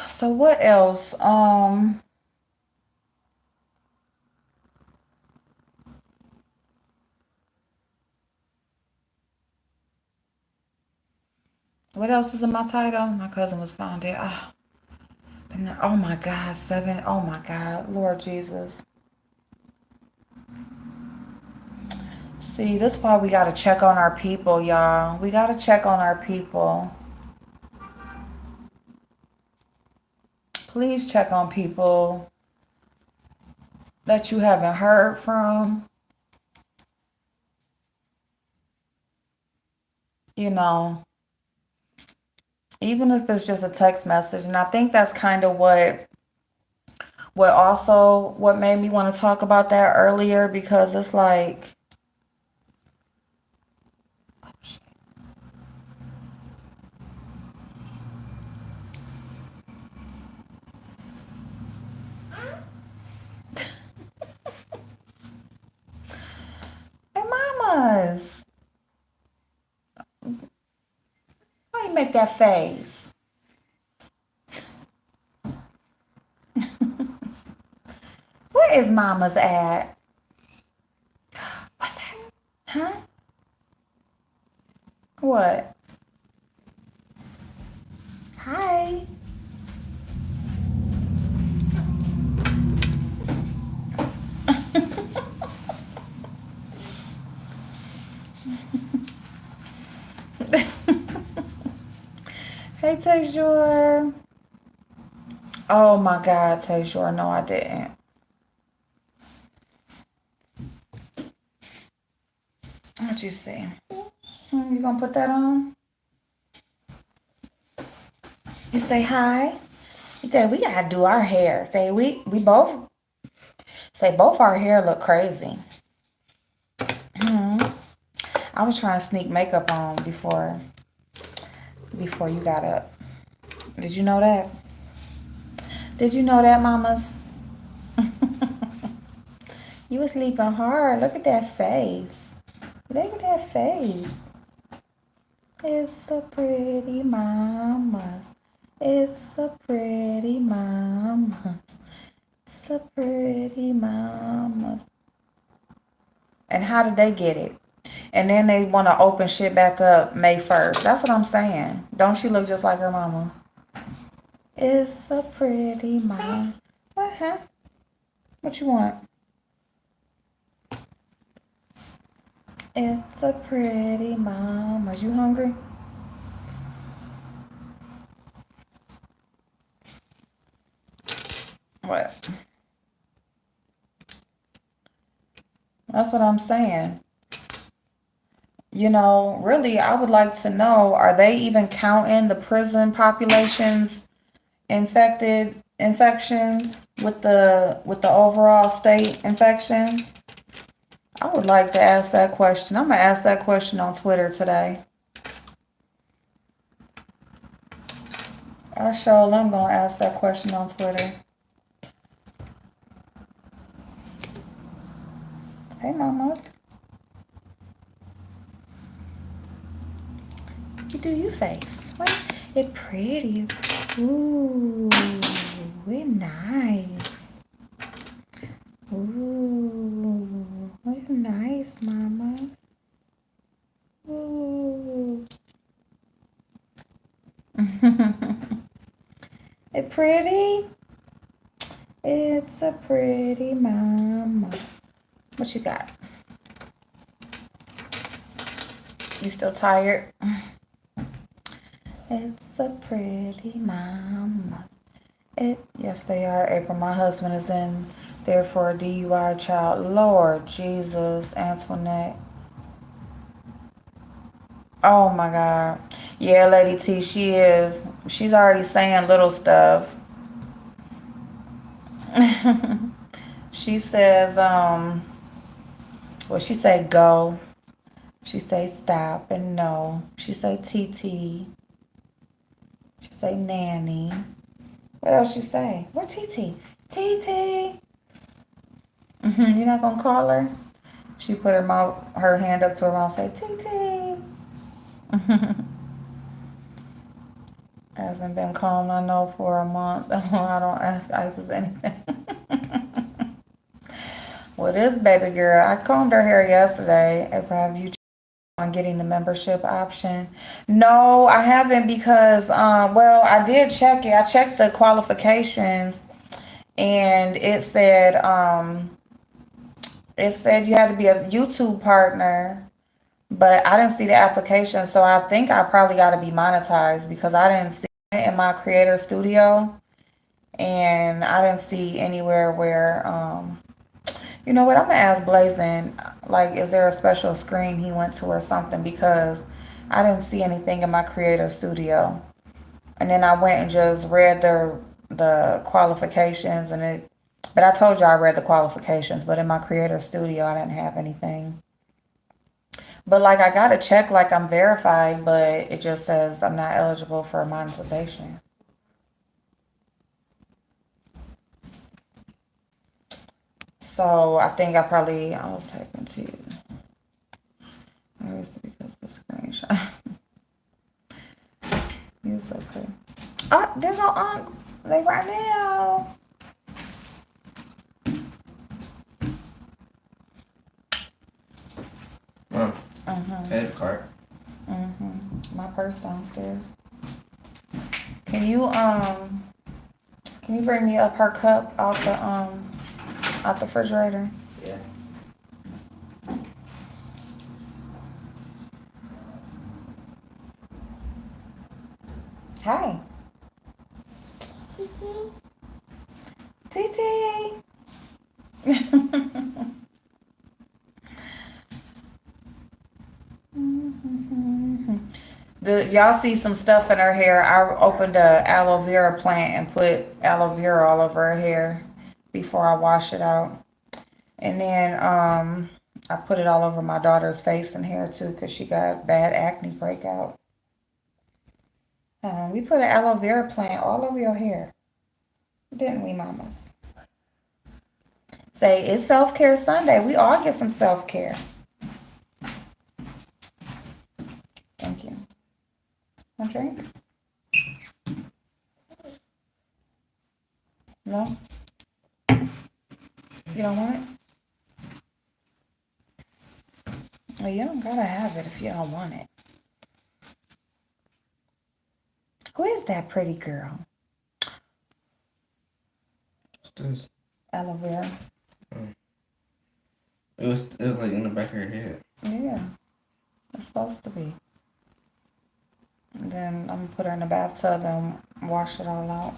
So what else? What else is in my title? My cousin was found dead. Oh my God, 7. Oh my God, Lord Jesus. See, this is why we gotta check on our people, y'all. We gotta check on our people. Please check on people that you haven't heard from. You know, even if it's just a text message. And I think that's kind of what made me want to talk about that earlier, because it's like, hey mamas, why you make that face? Where is mamas at? What's that? Huh? What? Hi. Hey Taysure. Oh my God, Taysure. No, I didn't. What you see? You gonna put that on? You say hi. You say we gotta do our hair. Say we both say both our hair look crazy. I was trying to sneak makeup on before you got up. Did you know that? Did you know that, mamas? You was sleeping hard. Look at that face. Look at that face. It's a pretty mamas. It's a pretty mamas. It's a pretty mamas. And how did they get it? And then they want to open shit back up May 1st. That's what I'm saying. Don't she look just like her mama? It's a pretty mama. Uh-huh. What you want? It's a pretty mama. You hungry? What? That's what I'm saying. Really, I would like to know, are they even counting the prison population's infections with the overall state infections? I would like to ask that question. I'm gonna ask that question on Twitter today. I'm gonna ask that question on Twitter. Hey, mama. You do your face. What? It pretty. Ooh, it nice. Ooh, it nice, mama. Ooh. It pretty? It's a pretty mama. What you got? You still tired? It's a pretty mama. Yes, they are, April. My husband is in there for a DUI child. Lord Jesus, Antoinette. Oh my God. Yeah, Lady T, she is. She's already saying little stuff. She says, well, she say go. She say stop and no. She say TT. She say nanny. What else she say? What TT? TT. You're not gonna call her? She put her hand up to her mouth, say TT. Hasn't been calm, I know, for a month. I don't ask Isis anything. Well, this baby girl, I combed her hair yesterday. Have you on getting the membership option? No, I haven't because, well, I did check it. I checked the qualifications, and it said you had to be a YouTube partner, but I didn't see the application, so I think I probably got to be monetized because I didn't see it in my creator studio, and I didn't see anywhere where, you know what, I'm gonna ask Blazin, like, is there a special screen he went to or something, because I didn't see anything in my creator studio. And then I went and just read the qualifications, but I told you I read the qualifications, but in my creator studio I didn't have anything. But like, I gotta check like I'm verified, but it just says I'm not eligible for monetization. So I think I was typing to you. Where is it because the screenshot? It's okay. Oh, there's no uncle. They right now. Mom, pay the cart. My purse downstairs. Can you bring me up her cup out the refrigerator? Yeah. Hi. TT. Y'all see some stuff in her hair. I opened a aloe vera plant and put aloe vera all over her hair before I wash it out. And then I put it all over my daughter's face and hair too because she got bad acne breakout. We put an aloe vera plant all over your hair, didn't we, mamas? Say, it's self-care Sunday. We all get some self-care. Thank you. Want a drink? No? You don't want it? Well, you don't gotta have it if you don't want it. Who is that pretty girl? What's this? Aloe vera. It was like in the back of her head. Yeah, it's supposed to be. And then I'm gonna put her in the bathtub and wash it all out.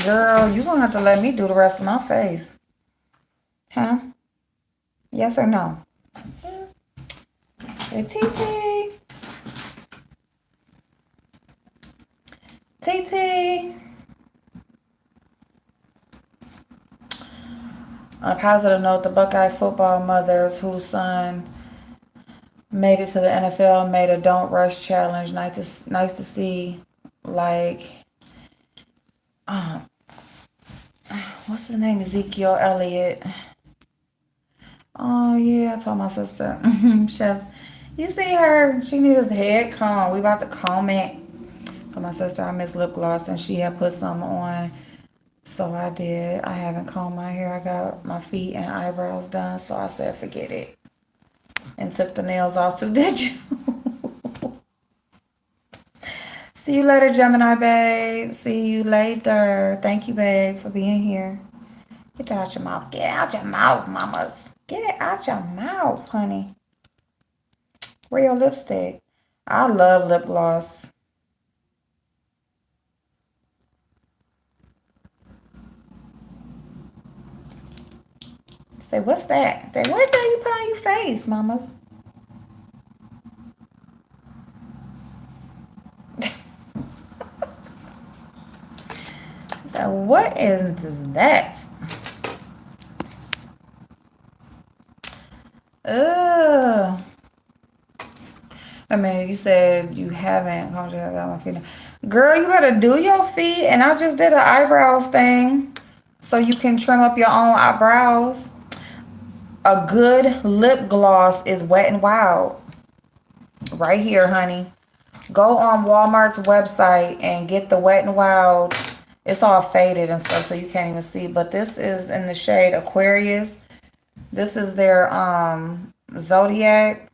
Girl, you gonna have to let me do the rest of my face. Huh? Yes or no? Hey, TT. TT. On a positive note, the Buckeye football mothers whose son made it to the NFL made a don't rush challenge. Nice to see. Like, what's his name? Ezekiel Elliott. Oh yeah, I told my sister, Chef. You see her? She needs his head comb. We about to comb it. For my sister, I miss lip gloss, and she had put some on. So I did. I haven't combed my hair. I got my feet and eyebrows done. So I said, forget it. And took the nails off too. Did you? See you later, Gemini, babe. See you later. Thank you, babe, for being here. Get that out your mouth. Get it out your mouth, mamas. Get it out your mouth, honey. Where your lipstick? I love lip gloss. Say, what's that? Say, what's that you put on your face, mamas? So what is that? Ugh. I mean, you said you haven't. I got my feet. Girl, you better do your feet. And I just did an eyebrows thing. So you can trim up your own eyebrows. A good lip gloss is Wet n Wild. Right here, honey. Go on Walmart's website and get the Wet n Wild. It's all faded and stuff, so you can't even see. But this is in the shade Aquarius. This is their Zodiac.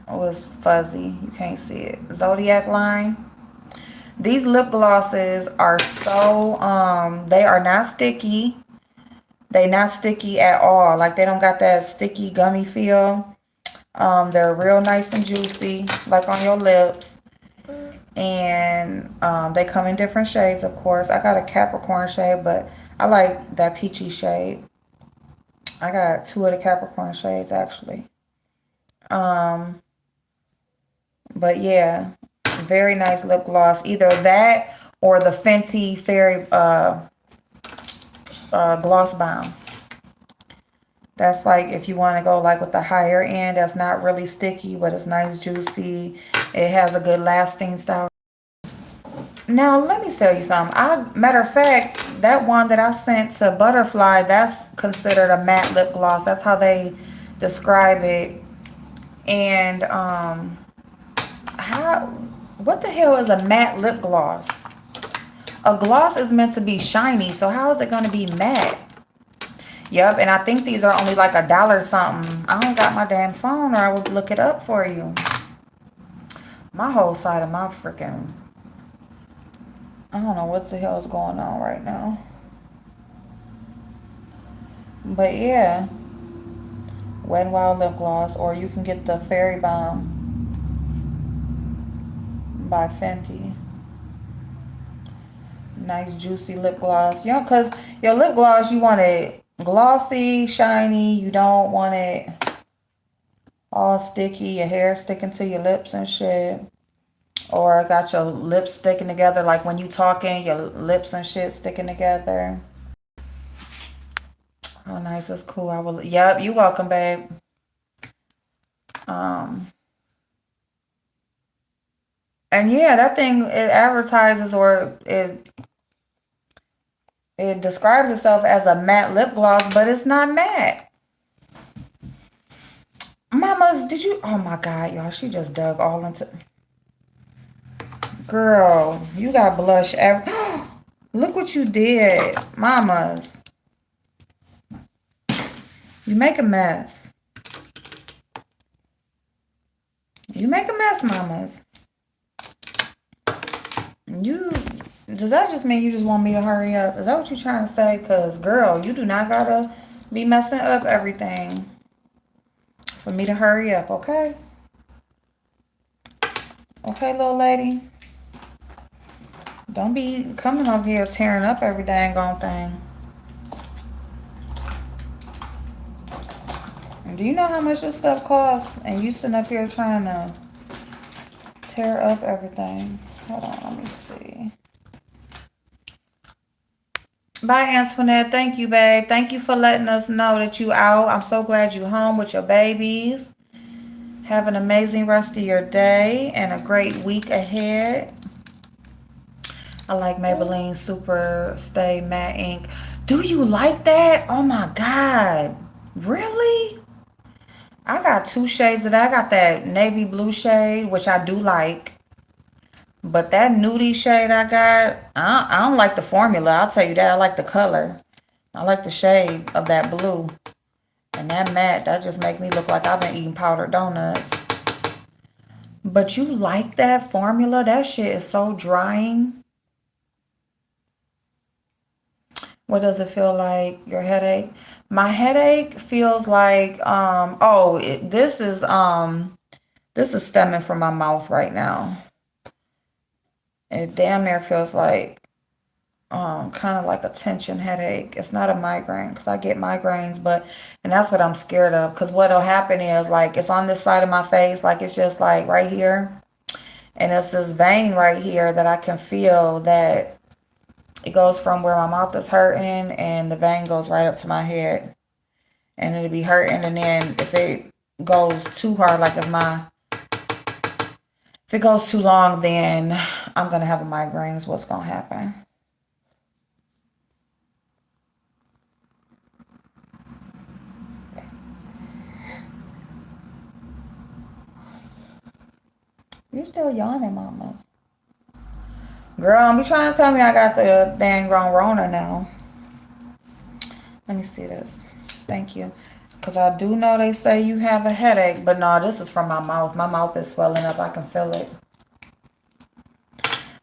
Oh, it's fuzzy. You can't see it. Zodiac line. These lip glosses are so, they are not sticky. They not sticky at all. Like, they don't got that sticky gummy feel. They're real nice and juicy, like on your lips. And they come in different shades, of course. I got a Capricorn shade, but I like that peachy shade. I got 2 of the Capricorn shades, actually. But yeah, very nice lip gloss. Either that or the Fenty Fairy Gloss Bomb. That's like if you want to go like with the higher end. That's not really sticky, but it's nice, juicy. It has a good lasting style. Now, let me tell you something. Matter of fact, that one that I sent to Butterfly, that's considered a matte lip gloss. That's how they describe it. And what the hell is a matte lip gloss? A gloss is meant to be shiny, so how is it going to be matte? Yep, and I think these are only like $1 something. I don't got my damn phone, or I would look it up for you. My whole side of my freaking... I don't know what the hell is going on right now. But yeah. Wet n Wild lip gloss. Or you can get the Fairy Bomb by Fenty. Nice juicy lip gloss. You know, because your lip gloss, you want it glossy, shiny. You don't want it all sticky. Your hair sticking to your lips and shit. Or got your lips sticking together, like when you talking, your lips and shit sticking together. Oh, nice. That's cool. I will. Yep, you welcome, babe. And yeah, that thing, it advertises or it describes itself as a matte lip gloss, but it's not matte. Mamas, did you? Oh my God, y'all, she just dug all into. Girl, you got blush. Look what you did, mamas. You make a mess. You make a mess, mamas. Does that just mean you just want me to hurry up? Is that what you're trying to say? Because, girl, you do not gotta be messing up everything for me to hurry up, okay? Okay, little lady? Don't be coming up here tearing up every dang on thing. And do you know how much this stuff costs? And you sitting up here trying to tear up everything. Hold on, let me see. Bye, Antoinette. Thank you, babe. Thank you for letting us know that you out. I'm so glad you home with your babies. Have an amazing rest of your day and a great week ahead. I like Maybelline Super Stay Matte Ink. Do you like that? Oh my God. Really? I got two shades of that. I got that navy blue shade, which I do like. But that nudie shade I got, I don't like the formula. I'll tell you that. I like the color. I like the shade of that blue. And that matte, that just make me look like I've been eating powdered donuts. But you like that formula? That shit is so drying. What does it feel like? Your headache? My headache feels like, this is stemming from my mouth right now. It damn near feels like kind of like a tension headache. It's not a migraine because I get migraines, and that's what I'm scared of, because what'll happen is, like, it's on this side of my face, like it's just like right here, and it's this vein right here that I can feel that it goes from where my mouth is hurting and the vein goes right up to my head, and it'll be hurting, and then if it goes too hard, like if it goes too long, then I'm gonna have a migraine is what's gonna happen. You're still yawning, mama. Girl, don't be trying to tell me I got the dang wrong Rona now. Let me see this. Thank you. Because I do know they say you have a headache. But no, this is from my mouth. My mouth is swelling up. I can feel it.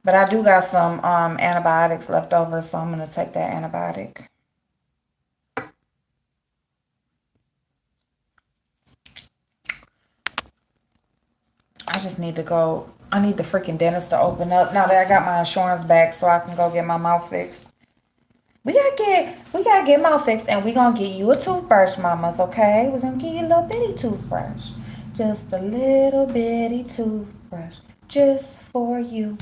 But I do got some antibiotics left over. So I'm going to take that antibiotic. I just need to go. I need the freaking dentist to open up now that I got my insurance back so I can go get my mouth fixed. We gotta get mouth fixed, and we gonna get you a toothbrush, mamas, okay? We're gonna give you a little bitty toothbrush. Just a little bitty toothbrush. Just for you.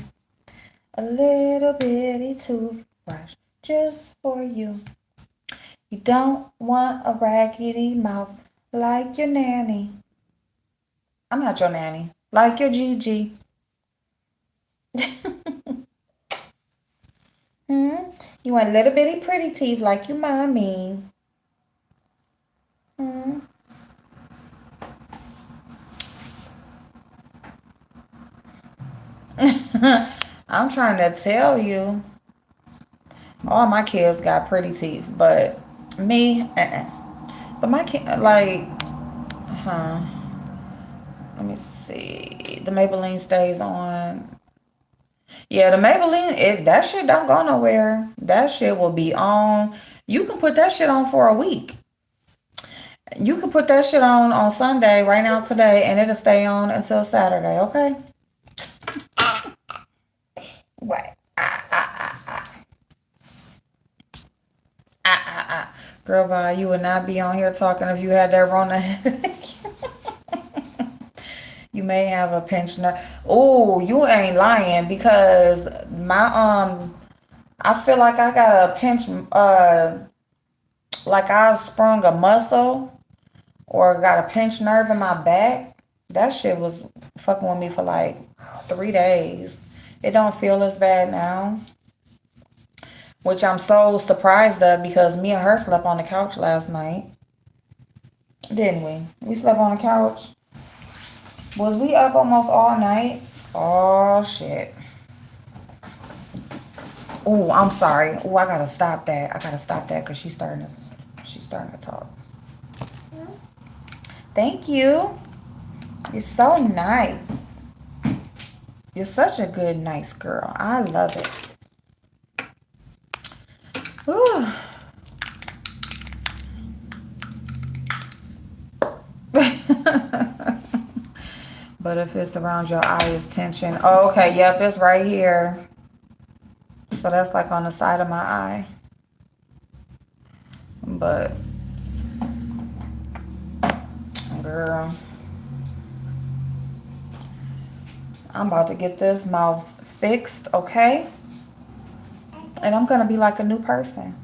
A little bitty toothbrush. Just for you. You don't want a raggedy mouth like your nanny. I'm not your nanny. Like your Gigi. You want little bitty pretty teeth like your mommy. I'm trying to tell you. All my kids got pretty teeth, but me, But my kid, like, let me see. The Maybelline stays on. Yeah, the Maybelline, that shit don't go nowhere. That shit will be on. You can put that shit on for a week. You can put that shit on Sunday, right now, today, and it'll stay on until Saturday, okay? What? Girl, bye. You would not be on here talking if you had that Rona headache. You may have a pinched nerve. Oh, you ain't lying, because I feel like I got a pinch, like I sprung a muscle or got a pinched nerve in my back. That shit was fucking with me for like 3 days. It don't feel as bad now, which I'm so surprised of, because me and her slept on the couch last night. Didn't we? We slept on the couch. Was we up almost all night? Oh, shit. Oh, I'm sorry. Oh, I gotta stop that. Because she's starting to talk. Thank you. You're so nice. You're such a good, nice girl. I love it. Whew. But if it's around your eye, it's tension. Oh, okay, yep, it's right here. So that's like on the side of my eye. But, girl, I'm about to get this mouth fixed, okay? And I'm going to be like a new person.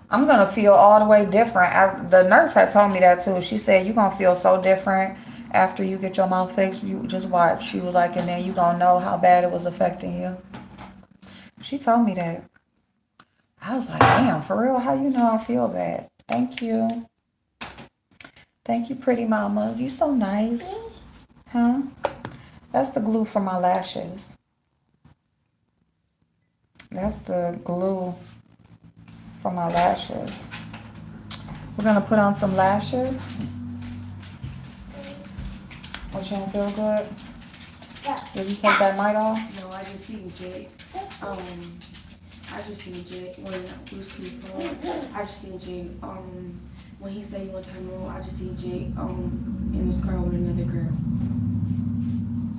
I'm going to feel all the way different. The nurse had told me that too. She said, you're going to feel so different after you get your mouth fixed. You just watch. She was like, and then you're going to know how bad it was affecting you. She told me that. I was like, damn, for real? How you know I feel bad? Thank you. Thank you, pretty mamas. You so nice. Huh? That's the glue for my lashes. That's the glue for my lashes. We're going to put on some lashes. What, you don't feel good? Yeah. Did you take that mic off? No, I just seen Jay. I just seen Jay when Bruce Lee I just seen Jay. When he said he went to her room, I just seen Jay in his car with another girl.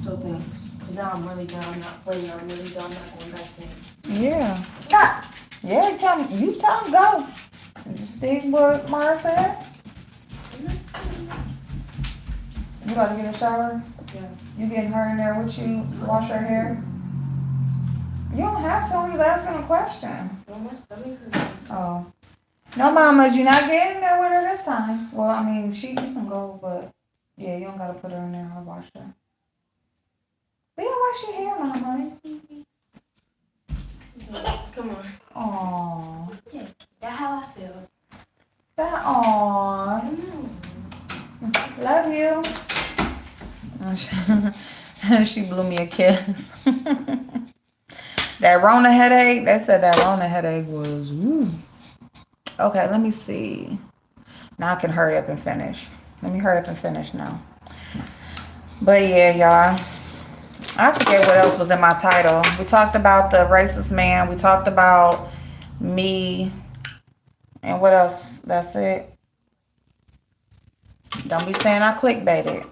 So thanks. Cause now I'm really done. I'm not playing. I'm really done. I'm not going back to him. Yeah. Yeah, you tell him go. You see what Mara said? You about to get a shower? Yeah. You getting her in there with you to wash her hair? You don't have to. I'm just asking a question. No, my stomach hurts. Oh. No, mamas, you're not getting there with her this time. Well, I mean, you can go, but yeah, you don't gotta put her in there. I'll wash her. But yeah, wash your hair, mama. Come on. Aww. Yeah, that's how I feel. Aww. Love you. She blew me a kiss. That Rona headache, they said that Rona headache was, woo. Okay, let me see. Now I can hurry up and finish. Let me hurry up and finish now. But yeah, y'all. I forget what else was in my title. We talked about the racist man. We talked about me. And what else? That's it. Don't be saying I clickbaited.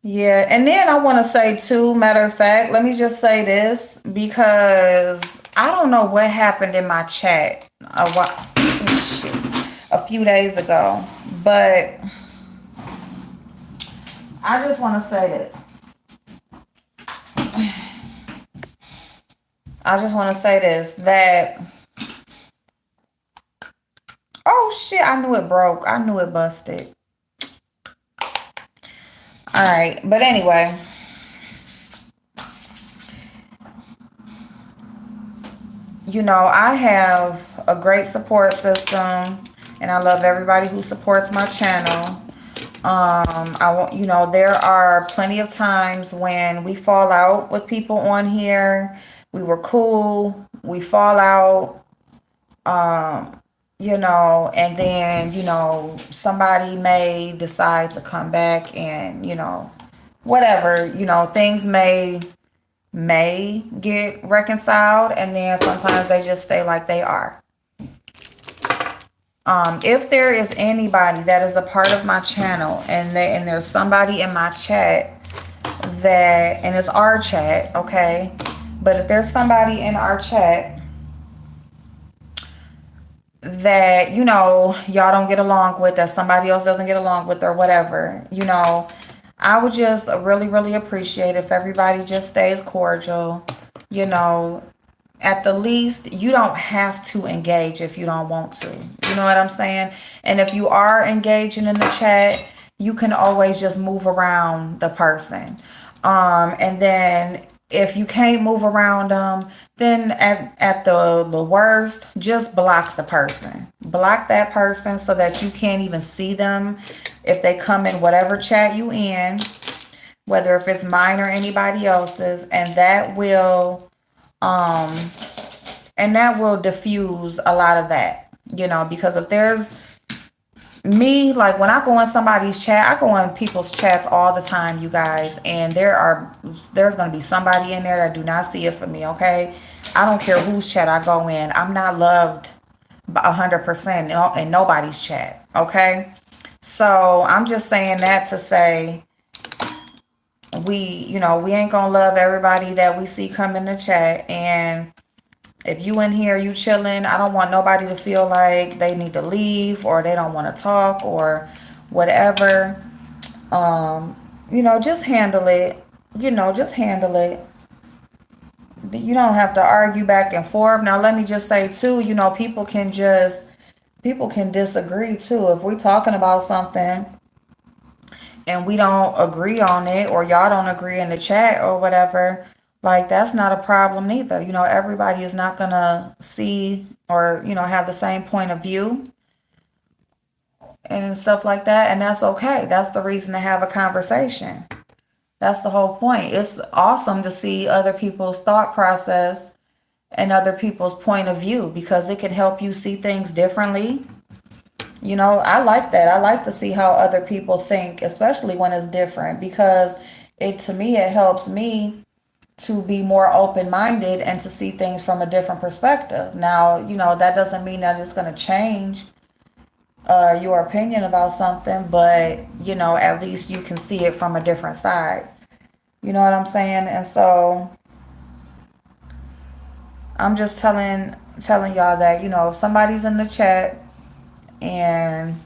Yeah, and then I want to say too, matter of fact, let me just say this because I don't know what happened in my chat a few days ago, but I just want to say this. I just want to say this, that, oh shit, I knew it broke. I knew it busted. All right, but anyway, you know, I have a great support system, and I love everybody who supports my channel. You know, there are plenty of times when we fall out with people on here. We were cool, we fall out, you know, and then, you know, somebody may decide to come back and, you know, whatever, you know, things may get reconciled, and then sometimes they just stay like they are. If there is anybody that is a part of my channel and there's somebody in my chat and it's our chat, okay? But if there's somebody in our chat that, you know, y'all don't get along with, that somebody else doesn't get along with or whatever, you know, I would just really, really appreciate if everybody just stays cordial. You know, at the least, you don't have to engage if you don't want to. You know what I'm saying? And if you are engaging in the chat, you can always just move around the person. And then if you can't move around them, then at the worst, just block the person. Block that person so that you can't even see them if they come in whatever chat you in, whether if it's mine or anybody else's, and that will diffuse a lot of that, you know, because if there's me, like when I go in somebody's chat, I go in people's chats all the time, you guys, and there's gonna be somebody in there that do not see it for me, okay? I don't care whose chat I go in. I'm not loved 100% in nobody's chat, okay? So I'm just saying that to say we ain't gonna love everybody that we see come in the chat. And if you in here, you chilling, I don't want nobody to feel like they need to leave or they don't want to talk or whatever. Just handle it. Just handle it. You don't have to argue back and forth. Now, let me just say too, people can disagree too. If we're talking about something and we don't agree on it, or y'all don't agree in the chat or whatever, like that's not a problem either. Everybody is not gonna see or have the same point of view and stuff like that, and that's okay. That's the reason to have a conversation. That's the whole point. It's awesome to see other people's thought process and other people's point of view, because it can help you see things differently. I like that. I like to see how other people think, especially when it's different, because to me, it helps me to be more open-minded and to see things from a different perspective. Now, that doesn't mean that it's going to change your opinion about something, but, at least you can see it from a different side. You know what I'm saying? And so I'm just telling y'all that, if somebody's in the chat and,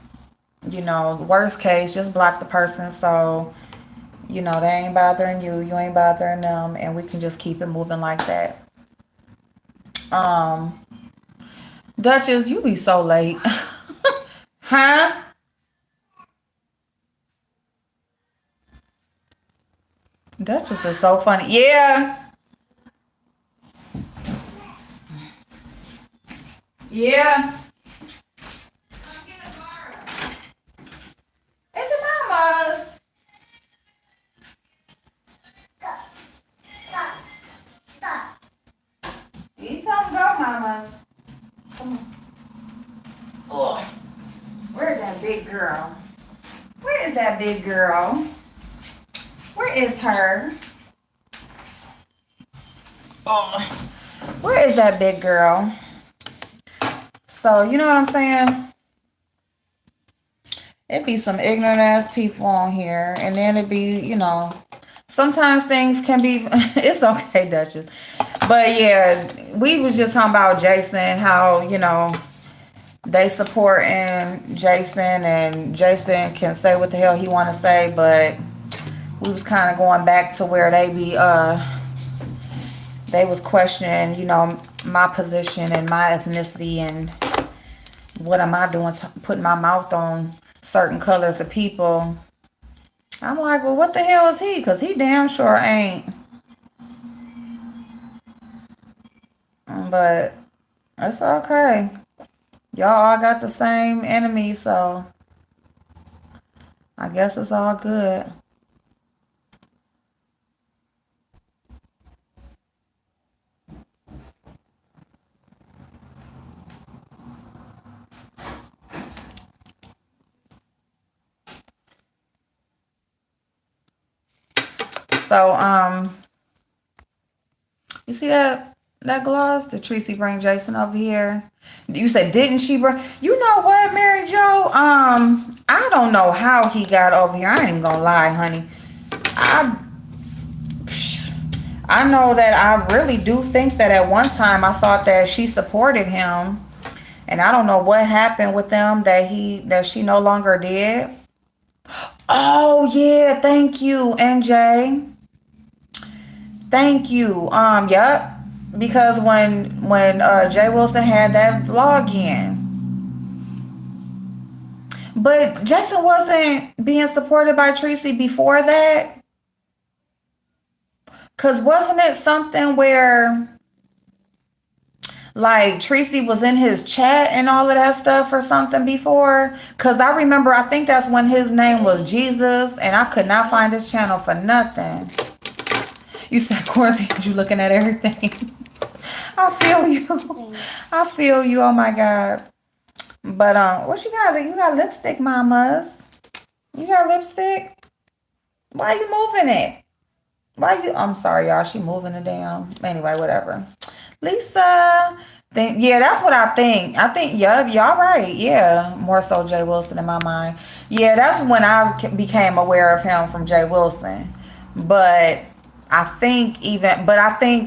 worst case, just block the person. So, they ain't bothering you. You ain't bothering them. And we can just keep it moving like that. Duchess, you be so late. Huh? Duchess is so funny. Yeah. Yeah. It's a mama's. You tell them go, mamas. Come on. Oh, where's that big girl? Where is that big girl? Where is her? Oh, where is that big girl? So, you know what I'm saying? It'd be some ignorant ass people on here, and then it'd be, sometimes things can be, it's okay, Duchess. But yeah, we was just talking about Jason, how, they supporting Jason, and Jason can say what the hell he want to say, but we was kind of going back to where they was questioning, my position and my ethnicity and what am I doing, putting my mouth on certain colors of people. I'm like, well, what the hell is he? Because he damn sure ain't. But it's okay. Y'all all got the same enemy, so I guess it's all good. So, you see that gloss? Did Tracy bring Jason over here? You said, didn't she bring? You know what, Mary Jo? I don't know how he got over here. I ain't even gonna lie, honey. I know that I really do think that at one time I thought that she supported him, and I don't know what happened with them that she no longer did. Oh yeah, thank you, NJ. Thank you. Yep. Because when Jay Wilson had that vlog in. But Jason wasn't being supported by Tracy before that. Cause wasn't it something where like Tracy was in his chat and all of that stuff or something before? Cause I remember, I think that's when his name was Jesus, and I could not find his channel for nothing. You said quarantine, you looking at everything. I feel you. I feel you. Oh my God. But what you got? You got lipstick, mamas. You got lipstick? Why you moving it? Why you? I'm sorry, y'all. She moving it down. Anyway, whatever. Lisa. Yeah, that's what I think. I think, yeah, y'all right. Yeah, more so Jay Wilson in my mind. Yeah, that's when I became aware of him from Jay Wilson. But I think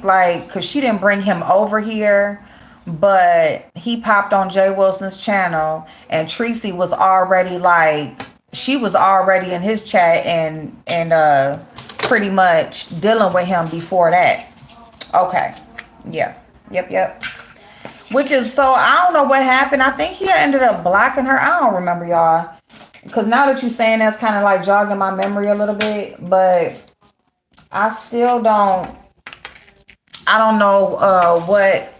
like, cause she didn't bring him over here, but he popped on Jay Wilson's channel, and Tracy was already like, she was already in his chat and pretty much dealing with him before that. Okay, yeah, yep. Which is, so I don't know what happened. I think he ended up blocking her. I don't remember, y'all. Because now that you're saying, that's kind of like jogging my memory a little bit. But I still don't, I don't know what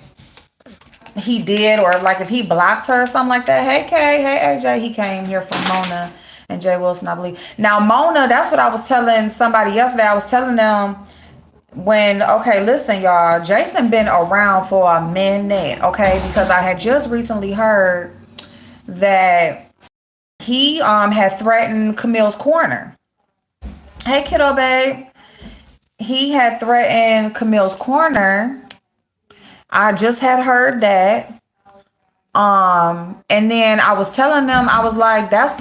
he did, or like if he blocked her or something like that. Hey Kay, hey AJ, he came here from Mona and Jay Wilson, I believe. Now Mona, that's what I was telling somebody yesterday. I was telling them when, okay, listen, y'all, Jason been around for a minute, okay, because I had just recently heard that he had threatened Camille's Corner. Hey kiddo babe, he had threatened Camille's Corner. I just had heard that. And then I was telling them, I was like, that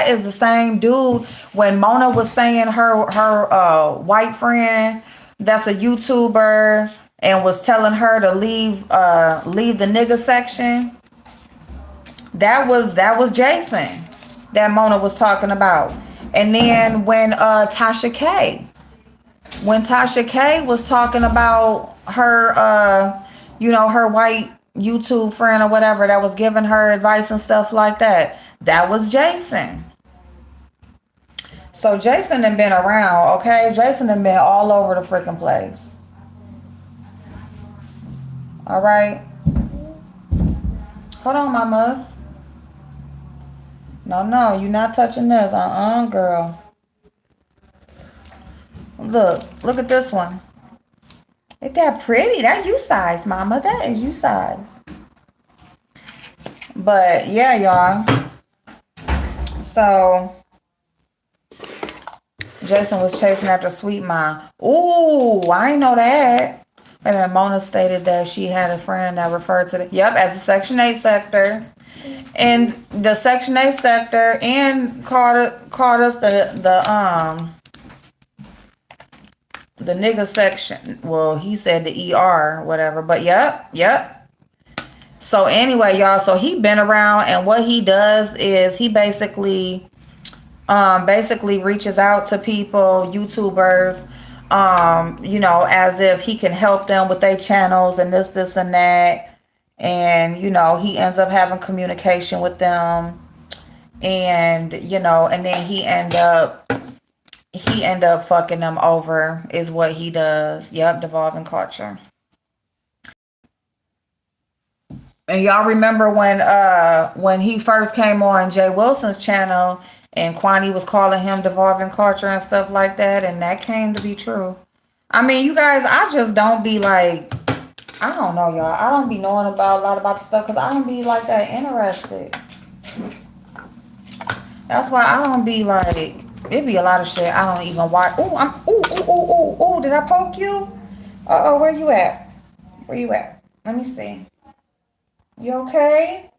is the same dude when Mona was saying her white friend that's a YouTuber and was telling her to leave the nigga section. That was Jason that Mona was talking about. And then when Tasha K was talking about her her white YouTube friend or whatever that was giving her advice and stuff like that, that was Jason. So Jason done been around, okay? Jason done been all over the freaking place. All right. Hold on, mamas. No, you're not touching this. Girl. Look at this one. Ain't that pretty? That you size, mama. That is you size. But yeah, y'all. So Jason was chasing after Sweet Mom. Ooh, I ain't know that. And then Mona stated that she had a friend that referred to as the Section 8 sector. And the Section 8 sector and called us the nigga section. Well, he said the ER, whatever. But yep. So anyway, y'all, so he been around, and what he does is he basically reaches out to people, YouTubers, as if he can help them with their channels and this and that. And, he ends up having communication with them. And, and then he end up fucking them over is what he does. Yep, devolving culture. And y'all remember when he first came on Jay Wilson's channel and Kwani was calling him devolving culture and stuff like that, and that came to be true. I mean, you guys, I just don't be like, I don't know, y'all. I don't be knowing about a lot about the stuff because I don't be like that interested. That's why I don't be like, it be a lot of shit I don't even watch. Ooh, did I poke you? Uh-oh, where you at? Where you at? Let me see. You okay?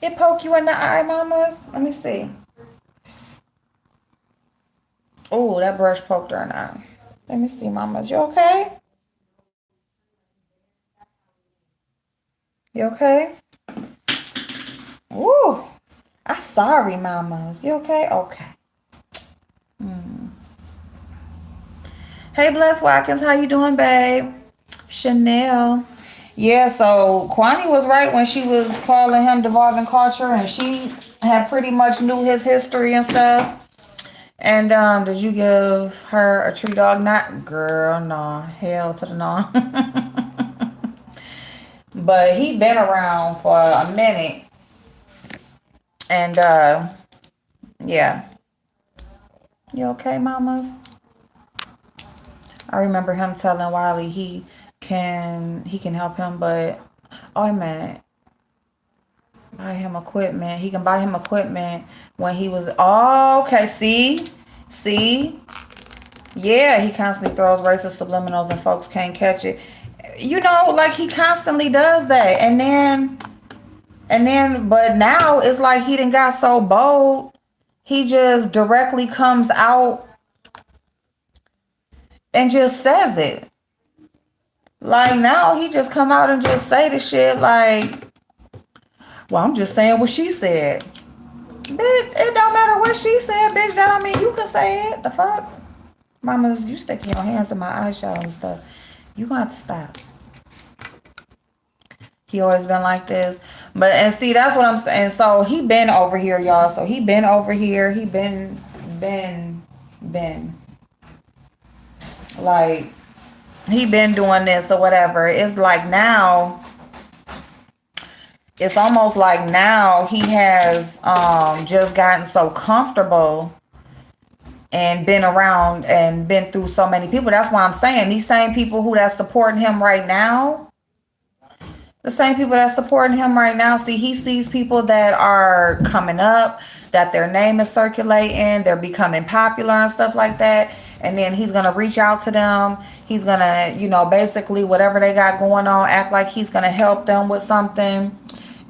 It poke you in the eye, mamas? Let me see. Oh, that brush poked her in the eye. Let me see, mamas. You okay? You okay? Ooh. I'm sorry, mamas. You okay? Okay. Hey, Bless Watkins. How you doing, babe? Chanel. Yeah, so Kwani was right when she was calling him devolving culture, and she had pretty much knew his history and stuff. And did you give her a tree dog? Not, girl, no. Hell to the no. But he been around for a minute. And yeah. You okay, mamas? I remember him telling Wiley he can help him, but oh, wait a minute. Buy him equipment. He can buy him equipment when he was. Oh, okay. See. Yeah, he constantly throws racist subliminals and folks can't catch it. You know, like he constantly does that, but now it's like he done got so bold. He just directly comes out and just says it. Like now he just come out and just say the shit like, well, I'm just saying what she said. Bitch, it don't matter what she said, bitch. That don't mean you can say it. The fuck? Mamas, you sticking your hands in my eyeshadow and stuff. You gonna have to stop. He always been like this. But, and see, that's what I'm saying. So he been over here, y'all. So he been over here. He been. Like, he been doing this or whatever. It's like now, it's almost like now he has just gotten so comfortable and been around and been through so many people. That's why I'm saying these same people who that's supporting him right now, the same people that's supporting him right now, see, he sees people that are coming up, that their name is circulating, they're becoming popular and stuff like that. And then he's going to reach out to them. He's going to, you know, basically whatever they got going on, act like he's going to help them with something.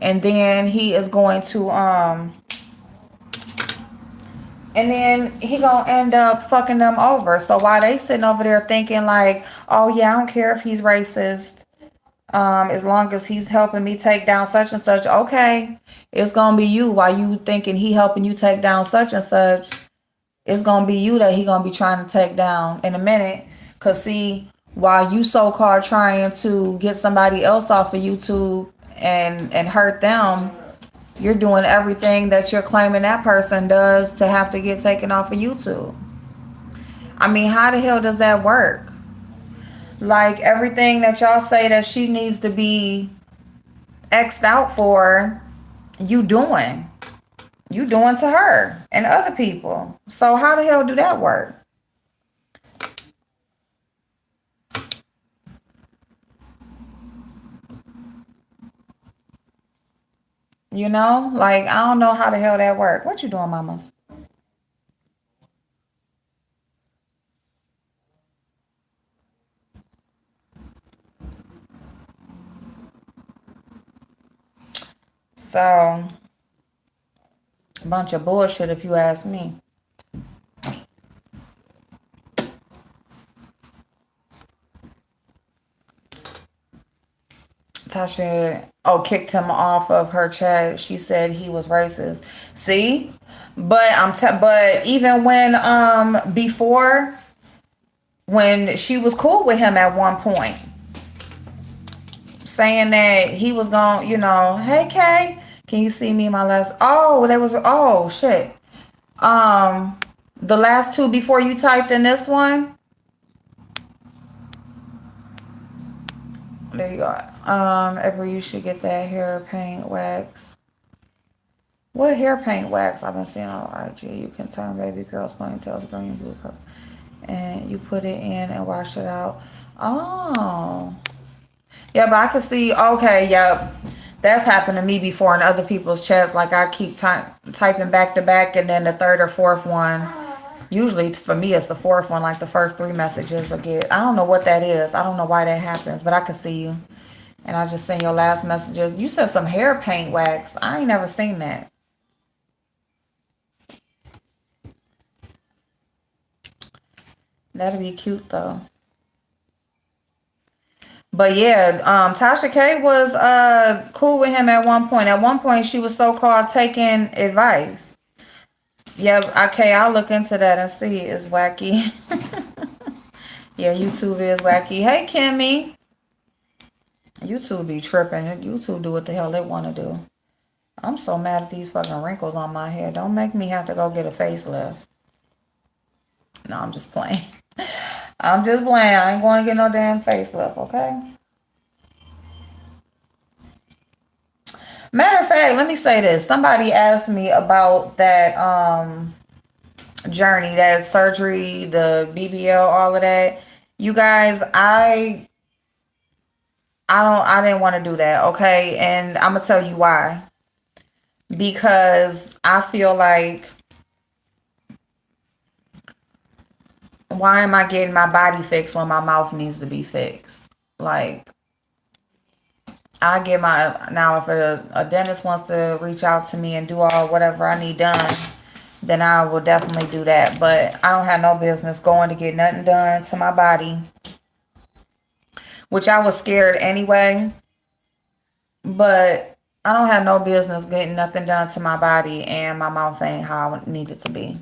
And then he is going to, and then he gonna end up fucking them over. So while they sitting over there thinking like, oh yeah, I don't care if he's racist, as long as he's helping me take down such and such, okay, it's gonna be you. While you thinking he helping you take down such and such, it's gonna be you that he gonna be trying to take down in a minute. Cause see, while you so-called trying to get somebody else off of YouTube and hurt them, you're doing everything that you're claiming that person does to have to get taken off of YouTube. I mean, how the hell does that work? Like everything that y'all say that she needs to be X'd out for, you doing to her and other people. So how the hell do that work? You know, like, I don't know how the hell that work. What you doing, mama? So, a bunch of bullshit if you ask me. Tasha, kicked him off of her chat. She said he was racist. See? But even when before, when she was cool with him at one point, saying that he was gonna, you know, hey Kay, can you see me my last? Oh shit. The last two before you typed in this one. There you go. Every you should get that hair paint wax. What hair paint wax I've been seeing on IG? You can turn baby girls' ponytails green, blue, purple, and you put it in and wash it out. Oh, yeah, but I can see. Okay, yep, that's happened to me before in other people's chats. Like I keep typing back to back, and then the third or fourth one. Usually for me, it's the fourth one. Like the first three messages I get. I don't know what that is. I don't know why that happens, but I can see you. And I just seen your last messages. You said some hair paint wax. I ain't never seen that. That'd be cute though. But yeah, Tasha K was cool with him at one point. At one point, she was so-called taking advice. Yeah, okay, I'll look into that and see. It's wacky. Yeah, YouTube is wacky. Hey, Kimmy. YouTube be tripping. YouTube do what the hell they want to do. I'm so mad at these fucking wrinkles on my hair. Don't make me have to go get a facelift. No, I'm just playing. I'm just playing. I ain't going to get no damn facelift, okay? Matter of fact, let me say this. Somebody asked me about that journey, that surgery, the BBL, all of that. You guys, I didn't want to do that, okay? And I'm gonna tell you why. Because I feel like, why am I getting my body fixed when my mouth needs to be fixed? Like, I get my, now if a dentist wants to reach out to me and do all whatever I need done, then I will definitely do that. But I don't have no business going to get nothing done to my body, which I was scared anyway. But I don't have no business getting nothing done to my body and my mouth ain't how it needed to be.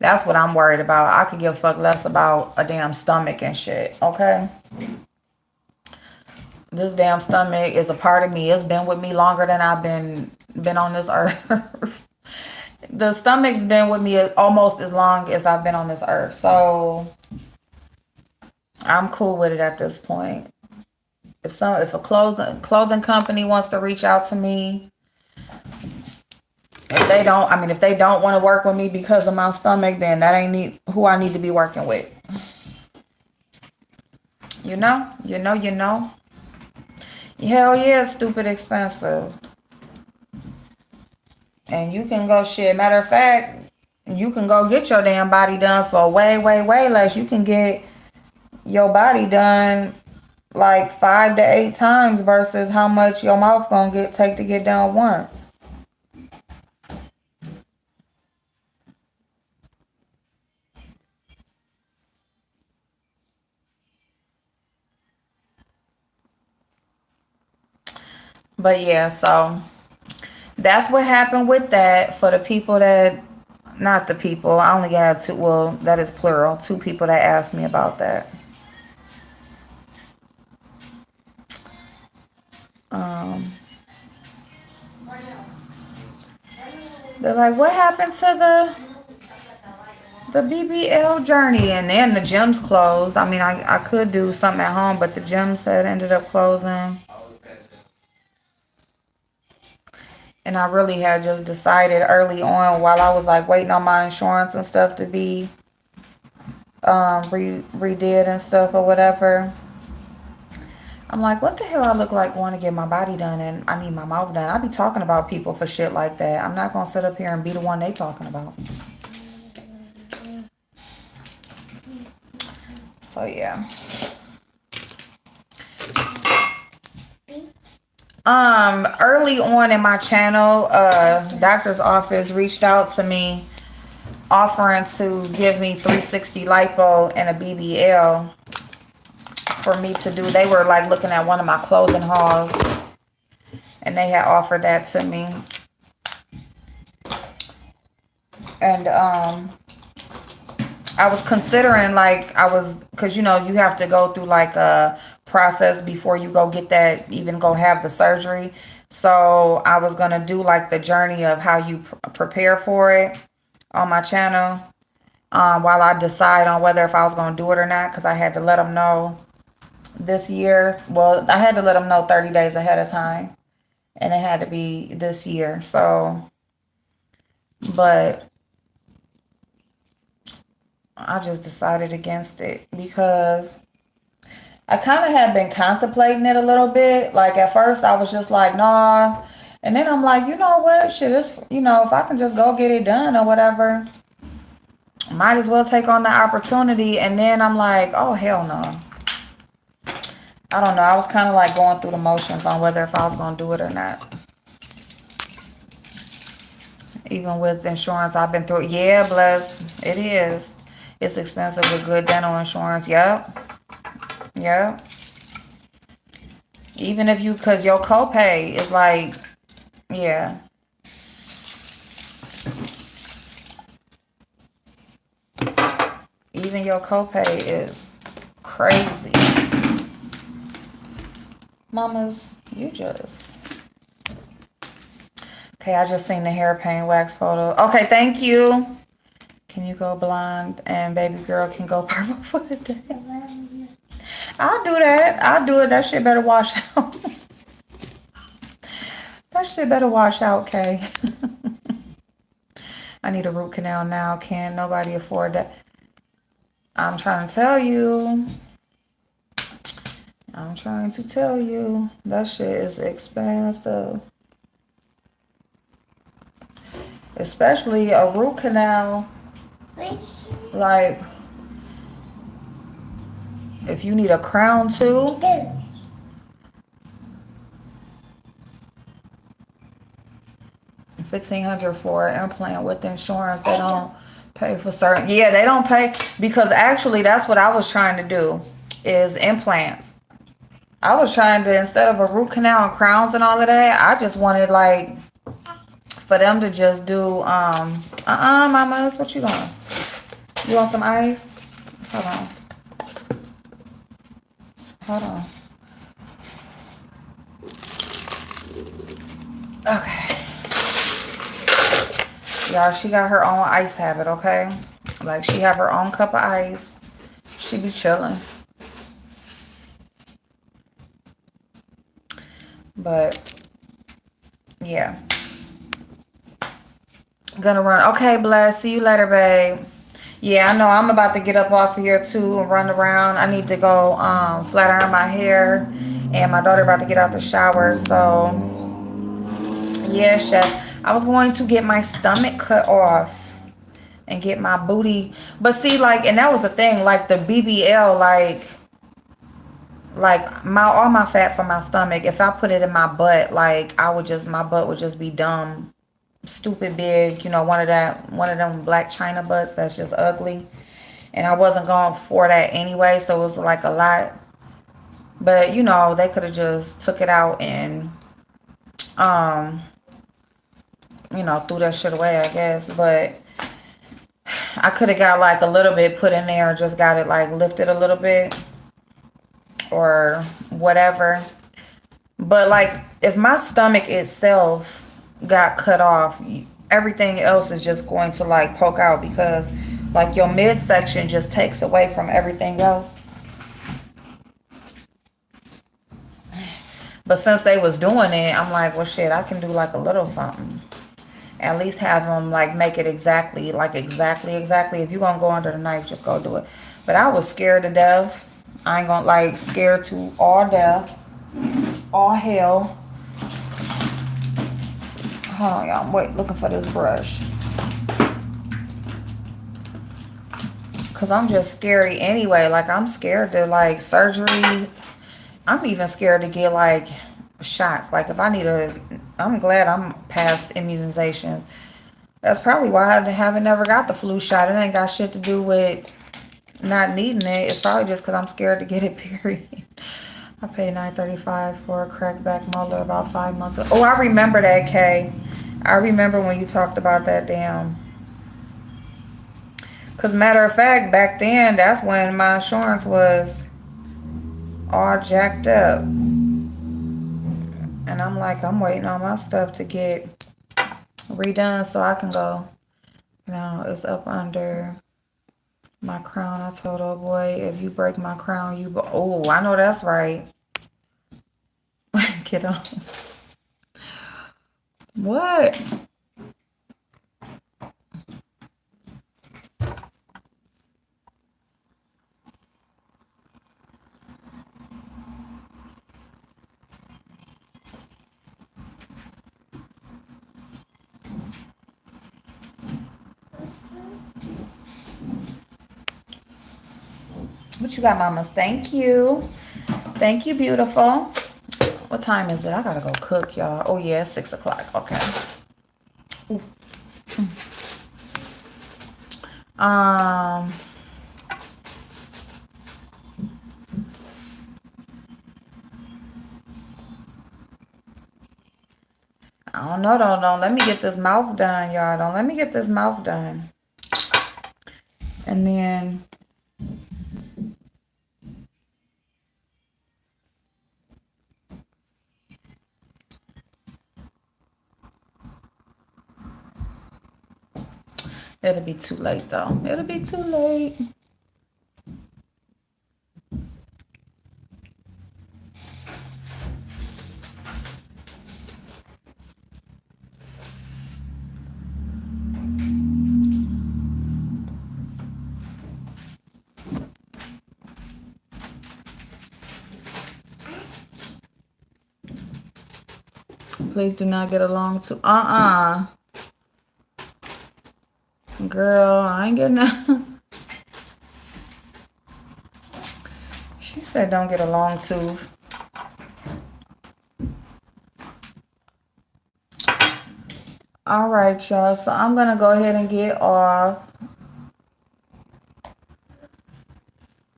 That's what I'm worried about. I could give a fuck less about a damn stomach and shit, okay? This damn stomach is a part of me. It's been with me longer than I've been on this earth. The stomach's been with me almost as long as I've been on this earth. So I'm cool with it at this point. If a clothing company wants to reach out to me, if they don't want to work with me because of my stomach, then that ain't who I need to be working with. You know. Hell yeah, it's stupid expensive. And you can go shit. Matter of fact, you can go get your damn body done for way, way, way less. You can get your body done like 5 to 8 times versus how much your mouth gonna take to get done once. But yeah, so that's what happened with that. For the people that, not the people, I only got two, well, that is plural, 2 people that asked me about that. They're like, what happened to the BBL journey? And then the gym's closed. I mean, I could do something at home, but the gym said ended up closing. And I really had just decided early on, while I was like waiting on my insurance and stuff to be redid and stuff or whatever. I'm like, what the hell I look like going to get my body done and I need my mouth done? I be talking about people for shit like that. I'm not going to sit up here and be the one they talking about. So, yeah. Early on in my channel, doctor's office reached out to me offering to give me 360 lipo and a BBL for me to do. They were like looking at one of my clothing hauls and they had offered that to me. And I was considering, like, because you have to go through like a process before you go get that, even go have the surgery. So I was gonna do like the journey of how you prepare for it on my channel, while I decide on whether if I was gonna do it or not, because I had to let them know this year. Well, I had to let them know 30 days ahead of time, and it had to be this year. So, but I just decided against it because I kind of had been contemplating it a little bit. Like at first I was just like, nah. And then I'm like, you know what? Shit, it's, if I can just go get it done or whatever, might as well take on the opportunity. And then I'm like, oh, hell no. I don't know. I was kind of like going through the motions on whether if I was going to do it or not. Even with insurance, I've been through it. Yeah, bless. It is. It's expensive with good dental insurance. Yep. Even if because your copay is like, yeah. Even your copay is crazy. Mamas, you just. Okay, I just seen the hair paint wax photo. Okay, thank you. Can you go blonde and baby girl can go purple for the day? I'll do that. I'll do it. That shit better wash out. That shit better wash out, Kay. I need a root canal now. Can't nobody afford that. I'm trying to tell you. I'm trying to tell you, that shit is expensive. Especially a root canal. Like, if you need a crown too. $1,500 for an implant with insurance. They don't pay for certain. Yeah, they don't pay because actually that's what I was trying to do is implants. I was trying to, instead of a root canal and crowns and all of that, I just wanted like for them to just do mama, what you doing? You want some ice? Hold on. Hold on. Okay. Y'all, she got her own ice habit, okay? Like, she have her own cup of ice. She be chilling. But, yeah. Gonna run. Okay, bless. See you later, babe. Yeah, I know. I'm about to get up off of here, too, and run around. I need to go flat iron my hair. And my daughter about to get out the shower, so... Yeah, chef. I was going to get my stomach cut off and get my booty. But see, like, and that was the thing, like the BBL, like all my fat from my stomach, if I put it in my butt, like my butt would just be dumb, stupid big, you know, one of them black China butts that's just ugly. And I wasn't going for that anyway, so it was like a lot. But, you know, they could have just took it out and you know, threw that shit away, I guess. But I could have got like a little bit put in there, just got it like lifted a little bit or whatever. But like if my stomach itself got cut off, everything else is just going to like poke out because like your midsection just takes away from everything else. But since they was doing it, I'm like, well, shit, I can do like a little something. At least have them like make it exactly. If you're gonna go under the knife, just go do it. But I was scared to death. I ain't gonna like scared to all death, all hell. Hold on, y'all. Wait, looking for this brush. Cause I'm just scary anyway. Like I'm scared to like surgery. I'm even scared to get like shots. Like if I need I'm glad I'm past immunizations. That's probably why I haven't never got the flu shot. It ain't got shit to do with not needing it. It's probably just because I'm scared to get it, period. I paid $9.35 for a crackback molar about 5 months ago. Oh, I remember that, Kay. I remember when you talked about that damn. Because matter of fact, back then, that's when my insurance was all jacked up. And I'm like, I'm waiting on my stuff to get redone so I can go. You know, it's up under my crown. I told old boy, if you break my crown, you... Oh, I know that's right. Get on. What? What you got, mamas? Thank you. Thank you, beautiful. What time is it? I gotta go cook, y'all. Oh, yeah, it's 6 o'clock. Okay. Ooh. I don't know. Don't let me get this mouth done, y'all. Don't let me get this mouth done. And then... It'll be too late, though. It'll be too late. please do not get along too. Girl, I ain't getting that. She said don't get along too. All right, y'all. So I'm going to go ahead and get off.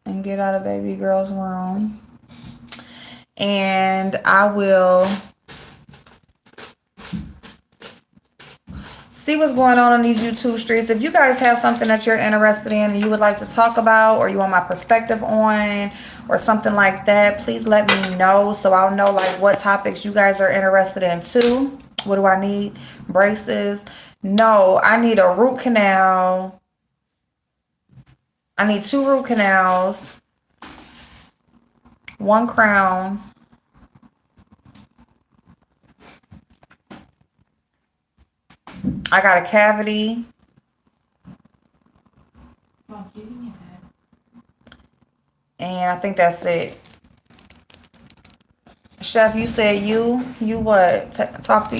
And get out of baby girl's room. And I will see what's going on these YouTube streets. If you guys have something that you're interested in and you would like to talk about, or you want my perspective on, or something like that, please let me know so I'll know like what topics you guys are interested in too. What do I need? Braces? No, I need a root canal. I need 2 root canals, 1 crown, I got a cavity. Mom, give me that. And I think that's it. Chef, you said you what? Talk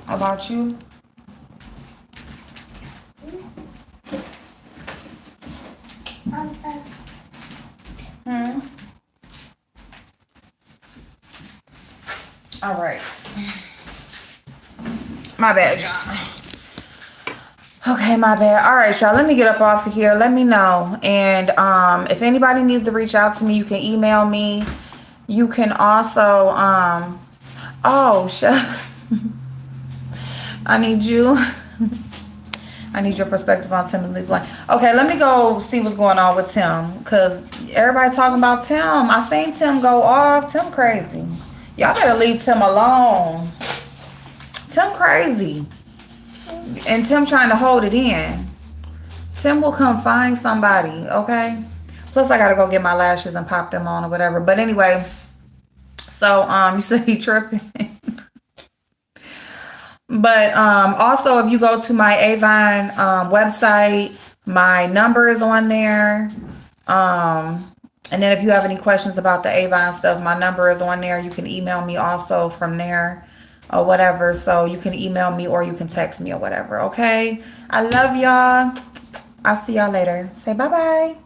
about you. All right. My bad, John. Okay, my bad. All right, y'all. Let me get up off of here. Let me know. And if anybody needs to reach out to me, you can email me. You can also oh, Chef. I need you. I need your perspective on Tim and Luke. Okay, let me go see what's going on with Tim. Because everybody talking about Tim. I seen Tim go off. Tim crazy. Y'all better leave Tim alone. Tim crazy. And Tim trying to hold it in. Tim will come find somebody, okay? Plus, I got to go get my lashes and pop them on or whatever. But anyway, so you said he tripping. But also, if you go to my Avon website, my number is on there. And then if you have any questions about the Avon stuff, my number is on there. You can email me also from there or whatever. So you can email me or you can text me or whatever, okay? I love y'all. I'll see y'all later. Say bye-bye.